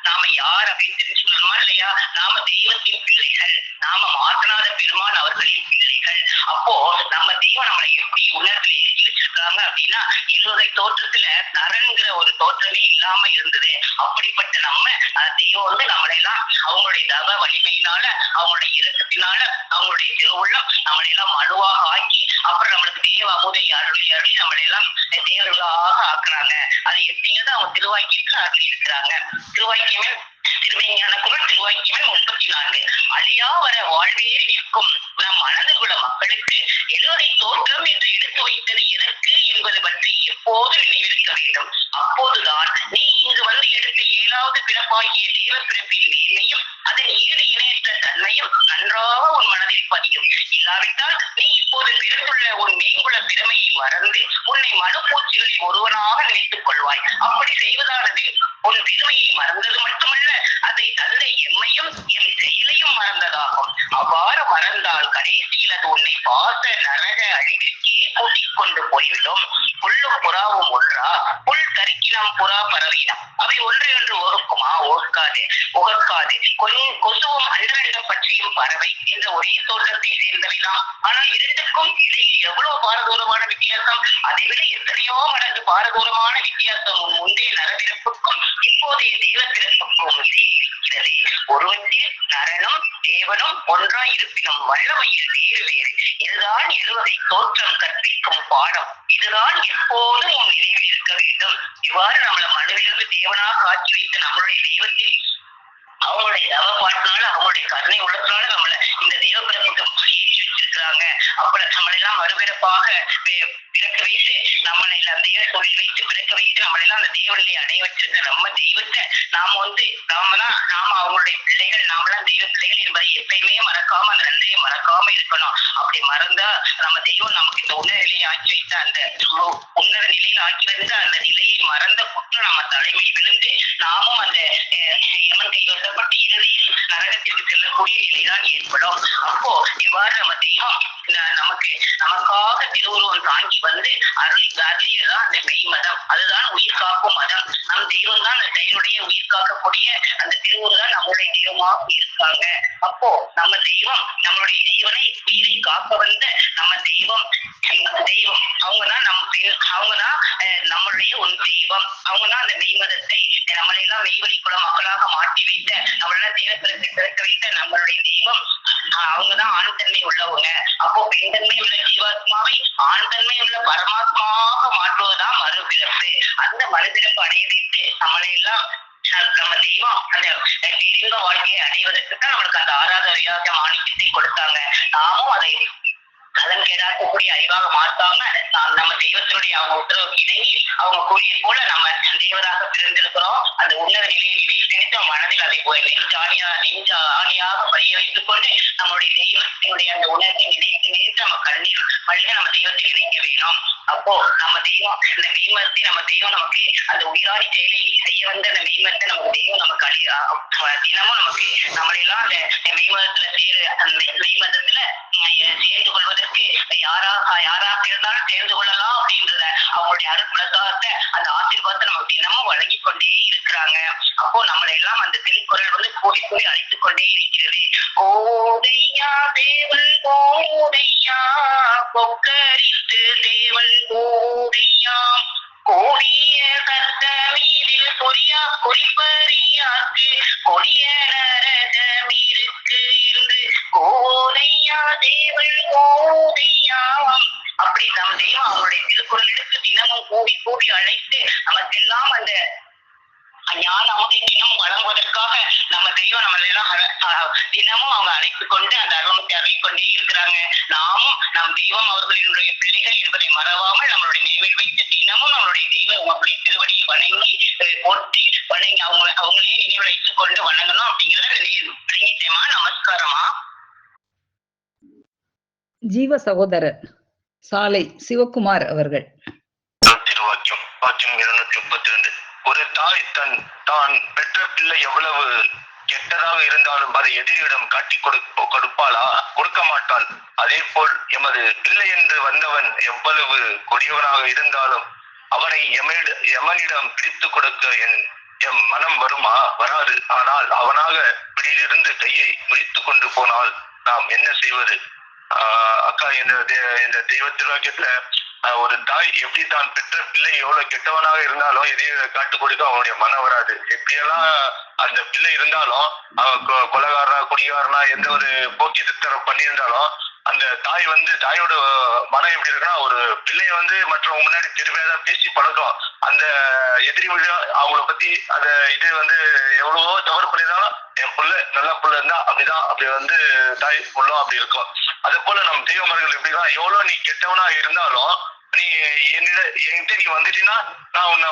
C: நாம யார் அப்படின்னு தெரிஞ்சுக்கணுமா இல்லையா? நாம தெய்வத்தின் பிள்ளைகள், நாம மாத்தனாத பெருமாள் அவர்களின் பிள்ளைகள். அப்போ நம்ம தெய்வம் நம்மளை எப்படி உணர்வுல ஏற்றி வச்சிருக்காங்க அப்படின்னா என்னுடைய தோற்றத்துல நரன்கிற ஒரு தோற்றமே இல்லாம இருந்தது. அப்படிப்பட்ட நம்ம தெய்வம் நம்மளை எல்லாம் அவங்களுடைய தவ வலிமையினால, அவங்களுடைய இரக்கத்தினால, அவங்களுடைய திருவுள்ளம் நம்மளை எல்லாம் மனுவாக ஆக்கி அப்புறம் நம்மளுக்கு தேவ அமுதை அருளி நம்மளை எல்லாம் தேவர்களாக ஆக்குறாங்க. அது எப்படிங்கிறது அவங்க திருவாக்கியத்துல அருளி இருக்கிறாங்க. திருவாக்கியமே திருமையான குரல் திருவாக்கியமே 34 அழியா வர வாழ்வே நிற்கும் நம் மனதுகுல மக்களுக்கு எழுவரை தோற்றம் என்று எடுத்து வைத்தது எதற்கு என்பது பற்றி எப்போது நினைவிருக்க வேண்டும். அப்போதுதான் நீ இங்கு எடுத்த 7வது பிறப்பாகிய தேவ பிறப்பின் மேன்மையும் அதன் ஈடு இணையற்ற தன்மையும் நன்றாக உன் மனதில் பதியும். இல்லாவிட்டால் நீ இப்போது பிறந்துள்ள உன் மேங்குல பெருமையை மறந்து உன்னை மனுப்பூச்சிகளில் ஒருவனாக நினைத்துக் கொள்வாய். அப்படி செய்வதானது உன் பெருமையை மறந்தது மட்டுமல்ல, அதை தந்த எம்மையும் என் செயலையும் மறந்ததாகும். அவ்வாறு மறந்தால் கடைசியில் அது உன்னை பாச நரக அழிவிற்கே கூட்டிக் கொண்டு போய்விடும். புல்லும் புறாவும் ஒன்றா, புல் தரிக்கினம் புறா பறவையினம் அவை ஒன்று என்று ஒகுக்குமா? உகக்காது. கொசுவும் அண்டரண்டம் பற்றியும் பறவை என்ற ஒரே தோற்றத்தை சேர்ந்தவைதான். ஆனால் இரண்டுக்கும் இடையில் எவ்வளவு பாரதூரமான வித்தியாசம்! அதைவிட எத்தனையோ மடங்கு பாரதூரமான வித்தியாசம் முந்தைய நரபிறப்புக்கும் இப்போதைய தேவ பிறப்புக்கும் இருக்கிறது. ஒருவத்தில் நரனும் தேவனும் ஒன்றாய் இருப்பினும் வல்லமையில் வேறு வேறு. இதுதான் எழுவகை தோற்றம் கற்பிக்கும் பாடம். இதுதான் எப்போதும் உன் நினைவில் இருக்க வேண்டும். இவ்வாறு நம்மளை மனுவிலிருந்து தேவனாக ஆட்சி வைத்த நம்மளுடைய தெய்வத்தில் அவங்களுடைய தவ பாட்டினால அவங்களுடைய கருணை உள்ளத்தினால நம்மளை இந்த தெய்வ பிறப்புக்கு ஏற்றி வச்சிருக்கிறாங்க. அப்புறம் நம்மளெல்லாம் மறுபிறப்பாக பிறக்க வைத்து நம்மளை அந்த தொழில் வைத்து பிறக்க வைத்து நம்மளெல்லாம் அந்த தேவநிலையை அடைய வச்சிருக்க நம்ம தெய்வத்தை நாம அவங்களுடைய பிள்ளைகள், நாமெல்லாம் தெய்வ பிள்ளைகள் என்பதை எப்பயுமே மறக்காம அந்த நன்றியை மறக்காம இருக்கணும். அப்படி மறந்தா நம்ம தெய்வம் நமக்கு இந்த உன்னத நிலையை ஆக்கி வைத்த அந்த உன்னத நிலையில் ஆக்கி வந்த அந்த நிலையை மறந்த குற்றம் நம்ம தலைமை விழுந்து நாமும் அந்த யமன் கைவசப்பட்டு இறுதியில் நரகத்திற்கு செல்லக்கூடிய நிலைதான் ஏற்படும். அப்போ இவ்வாறு நம்ம தெய்வம் நமக்காக திருவுருவம் தாங்கி அருளியதான் அந்த மெய் மதம். அதுதான் உயிர் காக்கும் மதம். நம் தெய்வம் தான் அந்த செயலுடைய உயிர் காக்கக்கூடிய அந்த திருவுரு தான் நம்மளுடைய தெய்வமாக இருக்காங்க. அப்போ நம்ம தெய்வம் நம்மளுடைய ஜீவனை உயிரை காக்க வந்த நம்ம தெய்வம் அவங்கதான் நம்மளுடைய ஒரு தெய்வம். அவங்கதான் அந்த மெய் மதத்தை நம்மளெல்லாம் மெய்வழி குல மக்களாக மாற்றி வைத்த நம்மளெல்லாம் தேவத்திற்கு பிறக்க வைத்த நம்மளுடைய தெய்வம். அவங்கதான் ஆண் தன்மை உள்ளவங்க. அப்போ பெண் தன்மை உள்ள ஜீவாத்மாவை ஆண் தன்மை உள்ள பரமாத்மாவாக மாற்றுவதுதான் மறுபிறப்பு. அந்த மறுபிறப்பு அடைய வைத்து நம்மளையெல்லாம் நம்ம தெய்வம் அந்த இன்ப வாழ்க்கையை அடைவதற்கு தான் நம்மளுக்கு அந்த 6வது அறியாத மாணிக்கத்தை கொடுத்தாங்க. நாமும் அதை அதன் கேடாக்கக்கூடிய அறிவாக மாற்றாம நம்ம தெய்வத்தினுடைய அவங்க உத்தரவுக்கு இணங்கி அவங்க கூறிய போல நம்ம தேவராக பிறந்திருக்கிறோம். அந்த உன்னத நிலையை வைத்து நினைத்து மனதில் அதை நெஞ்சாணியாக பதிய வைத்துக் கொண்டு நம்மளுடைய தெய்வத்தினுடைய அந்த உணர்வை நினைத்து நினைத்து நம்ம கண்ணீர் மல்லிகை நம்ம தெய்வத்தை நினைக்க வேணும். அப்போ நம்ம தெய்வம் இந்த மெய்மரத்தை நம்ம தெய்வம் நமக்கு அந்த உயிராடி செயலை செய்ய வந்த அந்த மெய்மரத்தை நம்ம தெய்வம் நமக்கு தினமும் நமக்கு நம்மளையெல்லாம் அந்த மெய்மதத்துல அந்த மெய்மதத்துல சேர்ந்து கொள்வதற்கு யாராக இருந்தாலும் சேர்ந்து கொள்ளலாம் அப்படின்றத அவங்களுடைய அருட்பிரசாதத்தை அந்த ஆசீர்வாதத்தை நமக்கு தினமும் வழங்கி கொண்டே இருக்கிறாங்க. அப்போ நம்மளை எல்லாம் அந்த திருக்குறள் வந்து கூடி கூடி அழைத்துக் கொண்டே இருக்கிறது. கோதையா தேவல் கோதையா கொக்கரித்து தேவல் கோதையா கோடிய கர்த்தமீதில் பொறியா குறிப்பறியாக்கு கொடிய நரகமீருக்கு என்று கோதையா தேவல் கோதையா அப்படி நம்ம தெய்வம் அவங்களுடைய திருக்குறள் எடுத்து தினமும் கூடி கூடி அழைத்து நமக்கெல்லாம் அந்த ஞான அமுதை தினம் வழங்குவதற்காக நம்ம தெய்வம் நம்மளெல்லாம் தினமும் அவங்க அழைத்துக் கொண்டு அந்த அருளத்தை அருளிக் கொண்டே இருக்கிறாங்க. நாமும் நம் தெய்வம் அவர்களினுடைய பிள்ளைகள் என்பதை மறவாமல் நம்மளுடைய நினைவில் வைத்து தினமும் நம்மளுடைய தெய்வம் அவங்களுடைய திருவடியை வணங்கி போற்றி வணங்கி அவங்களே நினைவில் வைத்துக் கொண்டு வணங்கணும் அப்படிங்கிறத நினைத்தேமா. நமஸ்காரமா.
B: ஜீவ சகோதரர் சாலை சிவகுமார் அவர்கள்.
E: திருவாக்கியம் வாக்கியம் 232. ஒரு தாய் தான் பெற்ற பிள்ளை எவ்வளவு கெட்டதாக இருந்தாலும் அதை எதிரியிடம் காட்டி கொடுப்பாளா? கொடுக்க மாட்டாள். அதே போல் எமது பிள்ளை என்று வந்தவன் எவ்வளவு கொடியவனாக இருந்தாலும் அவனை எமனிடம் பிடித்து கொடுக்க எம் மனம் வருமா? வராது. ஆனால் அவனாக பிடியிலிருந்து கையை முறித்து கொண்டு போனால் நாம் என்ன செய்வது? அக்கா, இந்த தெய்வ திருவாக்கியத்துல ஒரு தாய் எப்படி தான் பெற்ற பிள்ளை எவ்வளவு கெட்டவனாக இருந்தாலும் எதையும் காட்டு கொடுக்க அவனுடைய மனம் வராது. எப்படியெல்லாம் அந்த பிள்ளை இருந்தாலும் அவன் கொலைகாரனா குடிகாரனா எந்த ஒரு போக்கி திட்டம் பண்ணியிருந்தாலும் அந்த தாயோட மனம் எப்படி இருக்குன்னா, ஒரு பிள்ளைய மற்றவங்க முன்னாடி தெரியாதான் பேசி பழக்கம். அந்த எதிரி அவங்கள பத்தி அந்த இது எவ்வளவோ தவறு பண்ணியிருந்தாலும் என் புள்ள நல்ல புள்ள இருந்தா அப்படி தாய் உள்ளம் அப்படி இருக்கும். அதே போல நம்ம தெய்வமர்கள் எப்படின்னா, எவ்வளவு நீ கெட்டவனா இருந்தாலும் நீ என்கிட்ட நீ வந்துட்டீன்னா நான் உன்னை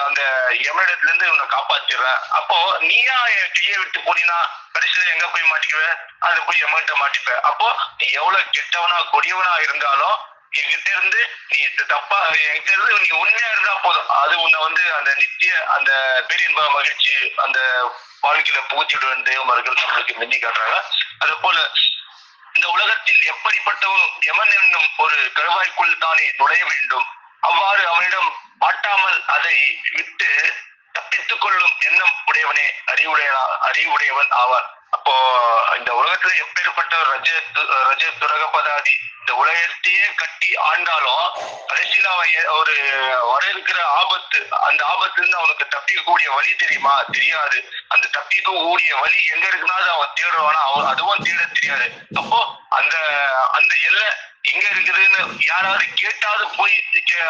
E: அந்த எமனிடத்துல இருந்து உன்னை காப்பாத்திடுறேன். அப்போ நீயா என் கையை விட்டு போனீன்னா கடைசியில எங்க போய் மாட்டிக்குவேன்? அது போய் எமன்கிட்ட மாட்டிப்ப. அப்போ நீ எவ்வளவு கெட்டவனா கொடியவனா இருந்தாலும் என்கிட்ட இருந்து நீ தப்பா என்கிட்ட இருந்து நீ உண்மையா இருந்தா போதும். அது உன்னை அந்த நித்திய அந்த பேரின்ப மகிழ்ச்சி அந்த வாழ்க்கையில புகுத்திவிடுவேன் தெய்வமர்கள் நம்மளுக்கு மின்னி காட்டுறாங்க. அது போல இந்த உலகத்தில் எப்படிப்பட்டவனும் எமன் என்னும் ஒரு கருவாய்க்குள் தானே நுழைய வேண்டும். அவ்வாறு அவனிடம் மாட்டாமல் அதை விட்டு தப்பித்துக் கொள்ளும் எண்ணம் உடையவனே அறிவுடையவன் ஆவான். அப்போ இந்த உலகத்துல எப்பேற்பட்ட ரஜ துரகபதாதி இந்த உலகத்தையே கட்டி ஆண்டாலும் கடைசியில அவன் ஒரு வர இருக்கிற ஆபத்து, அந்த ஆபத்துல இருந்து அவனுக்கு தப்பிக்கக்கூடிய வழி தெரியுமா? தெரியாது. அந்த தப்பிக்கக்கூடிய வழி எங்க இருக்குன்னா அவன் தேடுவானா? அதுவும் தேட தெரியாது. அப்போ அந்த எல்லை எங்க இருக்குதுன்னு யாராவது கேட்டாவது போய்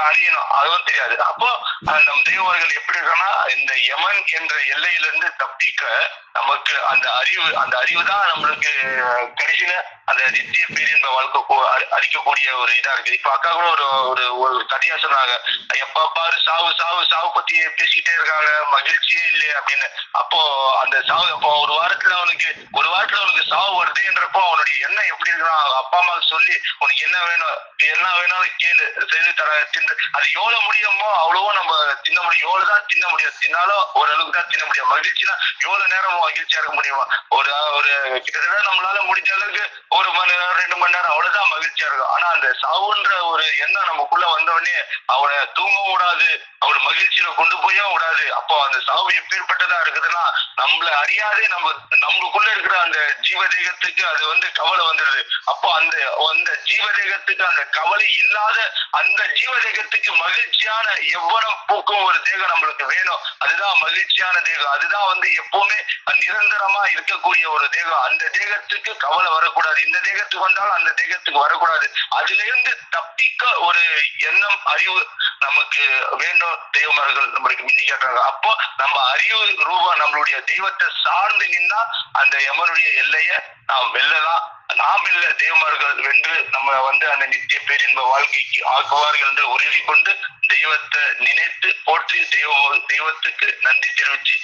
E: அடையணும், அதுவும் தெரியாது. அப்போ நம் தெய்வர்கள் எப்படி இருக்கா, இந்த யமன் என்ற எல்லையிலிருந்து தப்பிக்க நமக்கு அந்த அறிவு தான் நம்மளுக்கு கடைசியில அந்த நித்திய பேரின்ப வாழ்க்கை அளிக்கக்கூடிய ஒரு இதா இருக்குது. இப்ப அக்கா கூட ஒரு கதையா சொன்னாங்க, எப்ப பாரு சாவு பத்தி பேசிக்கிட்டே இருக்காங்க, மகிழ்ச்சியே இல்லையே அப்படின்னு. அப்போ அந்த சாவு அப்போ ஒரு வாரத்துல அவனுக்கு சாவு வருதுன்றப்போ அவனுடைய எண்ணம் எப்படி இருக்குன்னா, அப்பா அம்மா சொல்லி உனக்கு என்ன வேணாலும் கேளு, செய்து தர அது எவ்வளவு முடியுமோ அவ்வளவோ நம்ம தின்ன முடியும். எவ்வளவுதான் தின்ன முடியும், தின்னாலும் ஓரளவுக்கு தான் தின்ன முடியும். மகிழ்ச்சினா எவ்வளவு நேரம் மகிழ்ச்சியா இருக்க முடியுமா? ஒரு கிட்டத்தட்ட நம்மளால முடிஞ்ச அளவுக்கு 1 மணி நேரம் 2 மணி நேரம் அவ்வளவுதான் மகிழ்ச்சியா இருக்கும். ஆனா அந்த சாவுன்ற ஒரு எண்ணம் நமக்குள்ள வந்த உடனே அவனை தூங்கவும் விடாது, அவனை மகிழ்ச்சியில கொண்டு போயும் விடாது. அப்போ அந்த சாவு எப்பேற்பட்டதா இருக்குதுன்னா, நம்மள அறியாதே நம்மளுக்குள்ள இருக்கிற அந்த ஜீவதேகத்துக்கு அது கவலை வந்துடுது. அப்போ அந்த ஜீவதேகத்துக்கு அந்த கவலை இல்லாத அந்த ஜீவதேகத்துக்கு மகிழ்ச்சியான எவ்வளவு பூக்கும் ஒரு தேகம் நம்மளுக்கு வேணும். அதுதான் மகிழ்ச்சியான தேகம். அதுதான் எப்பவுமே நிரந்தரமா இருக்கக்கூடிய ஒரு தேகம். அந்த தேகத்துக்கு கவலை வரக்கூடாது. இந்த தேகத்துக்கு வந்தாலும் அந்த தேகத்துக்கு வரக்கூடாது. அதுல இருந்து தப்பிக்க ஒரு எண்ணம் அறிவு நமக்கு வேண்டும். தெய்வமர்கள் நம்மளுக்கு மின்னி காட்டுறாங்க. அப்போ நம்ம அறிவு ரூபா நம்மளுடைய தெய்வத்தை சார்ந்து நின்னா அந்த யமனுடைய எல்லைய நாம் வெல்லலாம். நாம் இல்ல தேவமார்கள் வென்று நம்ம அந்த நித்திய பேரின்ப வாழ்க்கைக்கு ஆக்குவார்கள் என்று உறுதி கொண்டு தெய்வத்தை நினைத்து போற்றி தெய்வத்துக்கு நன்றி தெரிவிச்சு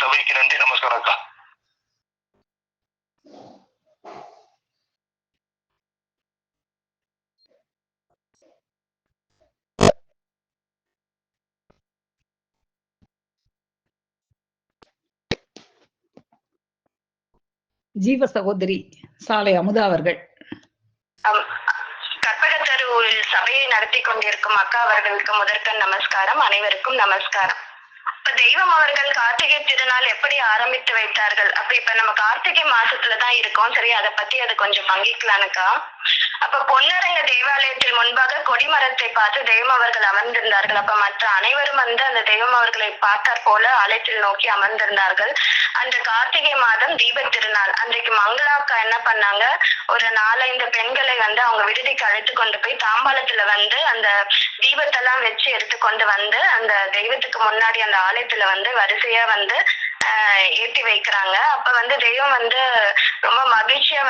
E: சபைக்கு நன்றி. நமஸ்காரம்க்கா.
B: ஜீவ சகோதரி சாலை அமுதா அவர்கள்.
C: கற்பகத்தருவில் சபையை நடத்தி கொண்டிருக்கும் அக்கா அவர்களுக்கு முதற்கண் நமஸ்காரம். அனைவருக்கும் நமஸ்காரம். இப்ப தெய்வம் அவர்கள் கார்த்திகை திருநாள் எப்படி ஆரம்பித்து வைத்தார்கள்? அப்ப இப்ப நம்ம கார்த்திகை மாசத்துலதான் இருக்கோம். சரி, அதை பத்தி அது கொஞ்சம் பங்கிக்கலானுக்கா. அப்ப பொன்னரங்க தேவாலயத்தில் முன்பாக கொடிமரத்தை பார்த்து தெய்வம் அவர்கள் அமர்ந்திருந்தார்கள். அப்ப மற்ற அனைவரும் அந்த தெய்வம் அவர்களை பார்த்தார் போல ஆலயத்தில் நோக்கி அமர்ந்திருந்தார்கள். அந்த கார்த்திகை மாதம் தீப திருநாள் அன்றைக்கு மங்களாக்கா என்ன பண்ணாங்க, ஒரு 4-5 பெண்களை அவங்க விடுதிக்கு அழைத்து கொண்டு போய் தாம்பாளத்துல அந்த தீபத்தெல்லாம் வச்சு எடுத்துக்கொண்டு அந்த தெய்வத்துக்கு முன்னாடி அந்த ஆலயத்துல வரிசையா ஏற்றி வைக்கிறாங்க. அப்ப தெய்வம் ரொம்ப மகிழ்ச்சியா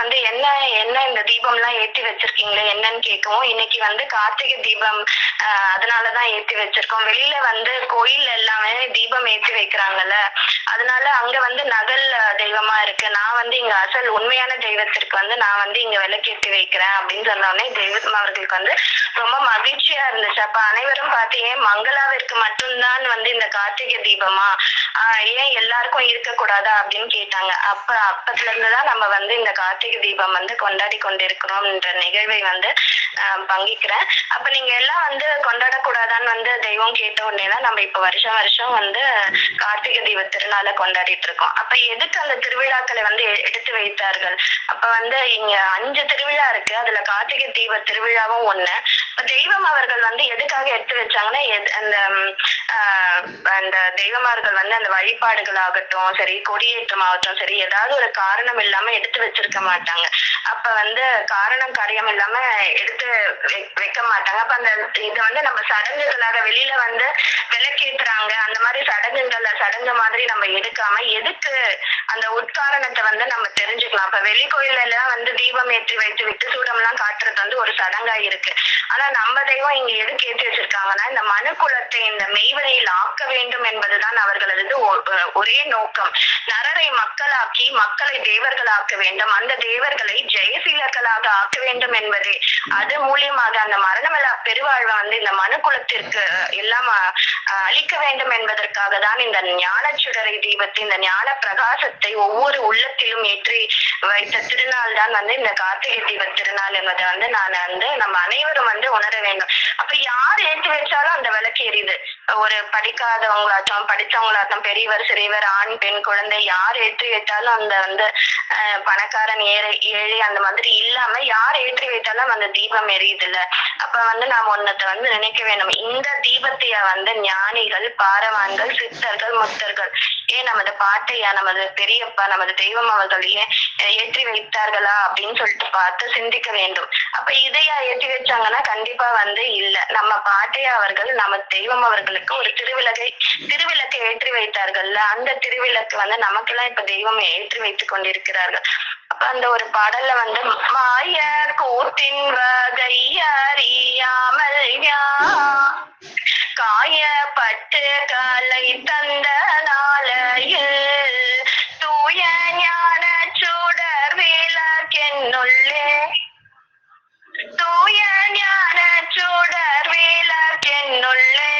C: என்ன இந்த தீபம் எல்லாம் ஏற்றி வச்சிருக்கீங்களே என்னன்னு கேட்கவும், இன்னைக்கு கார்த்திகை தீபம் அதனாலதான் ஏற்றி வச்சிருக்கோம். வெளியில கோயில் எல்லாமே தீபம் ஏற்றி வைக்கிறாங்கல்ல, அதனால அங்க நகல் தெய்வமா இருக்கு. நான் இங்க அசல் உண்மையான தெய்வத்திற்கு நான் இங்க விளக்கேற்றி வைக்கிறேன் அப்படின்னு சொன்னோடனே தெய்வம் அவர்களுக்கு ரொம்ப மகிழ்ச்சியா இருந்துச்சு. அப்ப அனைவரும் பார்த்து, ஏன் மங்களாவிற்கு மட்டும்தான் இந்த கார்த்திகை தீபமா, ஏன் எல்லாருக்கும் இருக்கக்கூடாதா அப்படின்னு கேட்டாங்க. அப்பத்துல இருந்துதான் நம்ம இந்த கார்த்திகை தீபம் கொண்டாடி கொண்டிருக்கிறோம் என்ற நிகழ்வை பங்கிக்கிறேன். அப்ப நீங்க எல்லாம் கொண்டாடக்கூடாதான்னு தெய்வம் கேட்ட உடனே தான் நம்ம இப்ப வருஷம் வருஷம் கார்த்திகை தீப திருநாளை கொண்டாடிட்டு இருக்கோம். அப்ப எதுக்கு அந்த திருவிழாக்களை எடுத்து வைத்தார்கள்? அப்ப இங்க 5 திருவிழா இருக்கு, அதுல கார்த்திகை தீப திருவிழாவும் ஒண்ணு. இப்ப தெய்வம் அவர்கள் எதுக்காக எடுத்து வச்சாங்கன்னா, அந்த தெய்வமார்கள் அந்த வழிபாடுகள் ஆகட்டும் சரி, கொடியேற்றம் ஆகட்டும் சரி, ஏதாவது ஒரு காரணம் இல்லாம எடுத்து வச்சிருக்க மாட்டாங்க. அப்ப காரணம் காரியம் இல்லாம எடுத்து வைக்க மாட்டாங்க. அப்ப இது நம்ம சடங்குகளாக வெளியில விளக்கேற்றுறாங்க, அந்த மாதிரி சடங்கு மாதிரி நம்ம எடுக்காம எதுக்கு அந்த உட்காரணத்தை நம்ம தெரிஞ்சுக்கலாம். அப்ப வெளி கோயில எல்லாம் தீபம் ஏற்றி வைத்து விட்டு சூடம் எல்லாம் காட்டுறது ஒரு சடங்கா இருக்கு. ஆனா நம்ம தெய்வம் இங்க எதுக்கு ஏற்றி வச்சிருக்காங்கன்னா, இந்த மனு குலத்தை இந்த மெய்வனையில் ஆக்க வேண்டும் என்பதுதான் அவர்களது ஒரே நோக்கம். நரரை மக்களாக்கி மக்களை தேவர்களாக்க வேண்டும், அந்த தேவர்களை ஜெயசீலர்களாக ஆக்க வேண்டும் என்பதே. அது மூலியமாக அந்த மரணமில்லா பெருவாழ்வை இந்த மனு குலத்திற்கு எல்லாம் அளிக்க வேண்டும் என்பதற்காக தான் இந்த ஞான சுடரை தீபத்தை, இந்த ஞான பிரகாசத்தை ஒவ்வொரு உள்ளத்திலும் ஏற்றி வைத்த திருநாள் தான் இந்த கார்த்திகை தீப திருநாள் என்பதை நான் நம்ம அனைவரும் உணர வேண்டும். அப்ப யார் ஏற்றி வச்சாலும் அந்த விளக்கு எரியுது. ஒரு படிக்காதவங்களாச்சும் படிச்சவங்களாச்சும் பெரியவர் சிறியவர் ஆண் பெண் குழந்தை யார் ஏற்றி வைத்தாலும் அந்த பணக்காரன் ஏழை அந்த மாதிரி இல்லாம யார் ஏற்றி வைத்தாலும் அந்த தீபம் எரியுது இல்ல. அப்ப நாம ஒன்னத்தை நினைக்க வேண்டும், இந்த தீபத்தைய ஞானிகள் பாரவான்கள் சித்தர்கள் முத்தர்கள் ஏன் நமது பாட்டையா நமது பெரியப்பா நமது தெய்வம் அவர்கள் ஏன் ஏற்றி வைத்தார்களா அப்படின்னு சொல்லிட்டு பார்த்து சிந்திக்க வேண்டும். அப்ப இதையா ஏற்றி வச்சாங்கன்னா கண்டிப்பா இல்ல. நம்ம பாட்டையா அவர்கள் நம்ம தெய்வம் அவர்களுக்கு ஒரு திருவிளக்கை ஏற்றி வைத்தார்கள்ல, அந்த திருவிளக்கு நமக்கெல்லாம் இப்ப தெய்வம் ஏற்றி வைத்துக் கொண்டிருக்கிறார்கள். அப்ப அந்த ஒரு பாடல்ல மாய கூட்டின் வகை அறியாமல் காயப்பட்டு காலை தந்த நாளையில் தூய ஞான சுடர் விளக்கென்னுள்ளே தூய ஞான சுடர் விளக்கென்னுள்ளே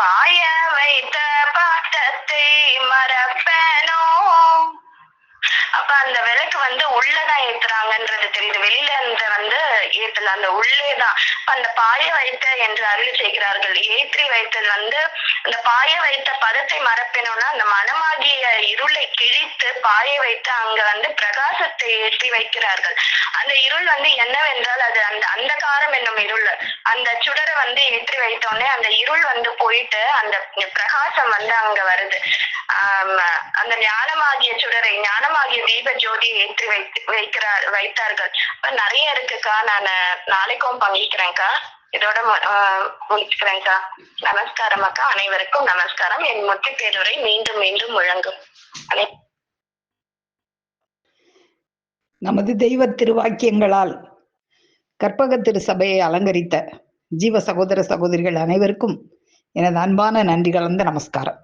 C: பாய வைத்த பாட்டத்தை மறப்பனோ. அப்ப அந்த விளக்கு உள்ளதான் ஏத்துறாங்கன்றது தெரியுது, வெளியில ஏத்தல, அந்த உள்ளேதான். அந்த பாய வைத்த என்று அருள் செய்கிறார்கள். ஏற்றி வைத்தல் அந்த பாய வைத்த பதத்தை மறப்பேனும்னா அந்த மனமாகிய இருளை கிழித்து பாய வைத்து அங்க பிரகாசத்தை ஏற்றி வைக்கிறார்கள். அந்த இருள் என்னவென்றால் அது அந்த அந்தகாரம் என்னும் இருள். அந்த சுடரை ஏற்றி வைத்தோடனே அந்த இருள் போயிட்டு அந்த பிரகாசம் அங்க வருது. அந்த ஞானமாகிய சுடரை ஞானமாகிய தீப ஜோதியை ஏற்றி வைத்தார்கள். நிறைய இருக்குக்கா, நான் நாளைக்கும் பங்கிக்கிறேன்க்கா. இதோட முடிச்சுக்கிறேன்க்கா. நமஸ்காரம் அக்கா, அனைவருக்கும் நமஸ்காரம். என் முத்தி பேருரை மீண்டும் மீண்டும் முழங்கும்.
B: நமது தெய்வ திருவாக்கியங்களால் கற்பக திரு சபையை அலங்கரித்த ஜீவ சகோதர சகோதரிகள் அனைவருக்கும் எனது அன்பான நன்றி கலந்த நமஸ்காரம்.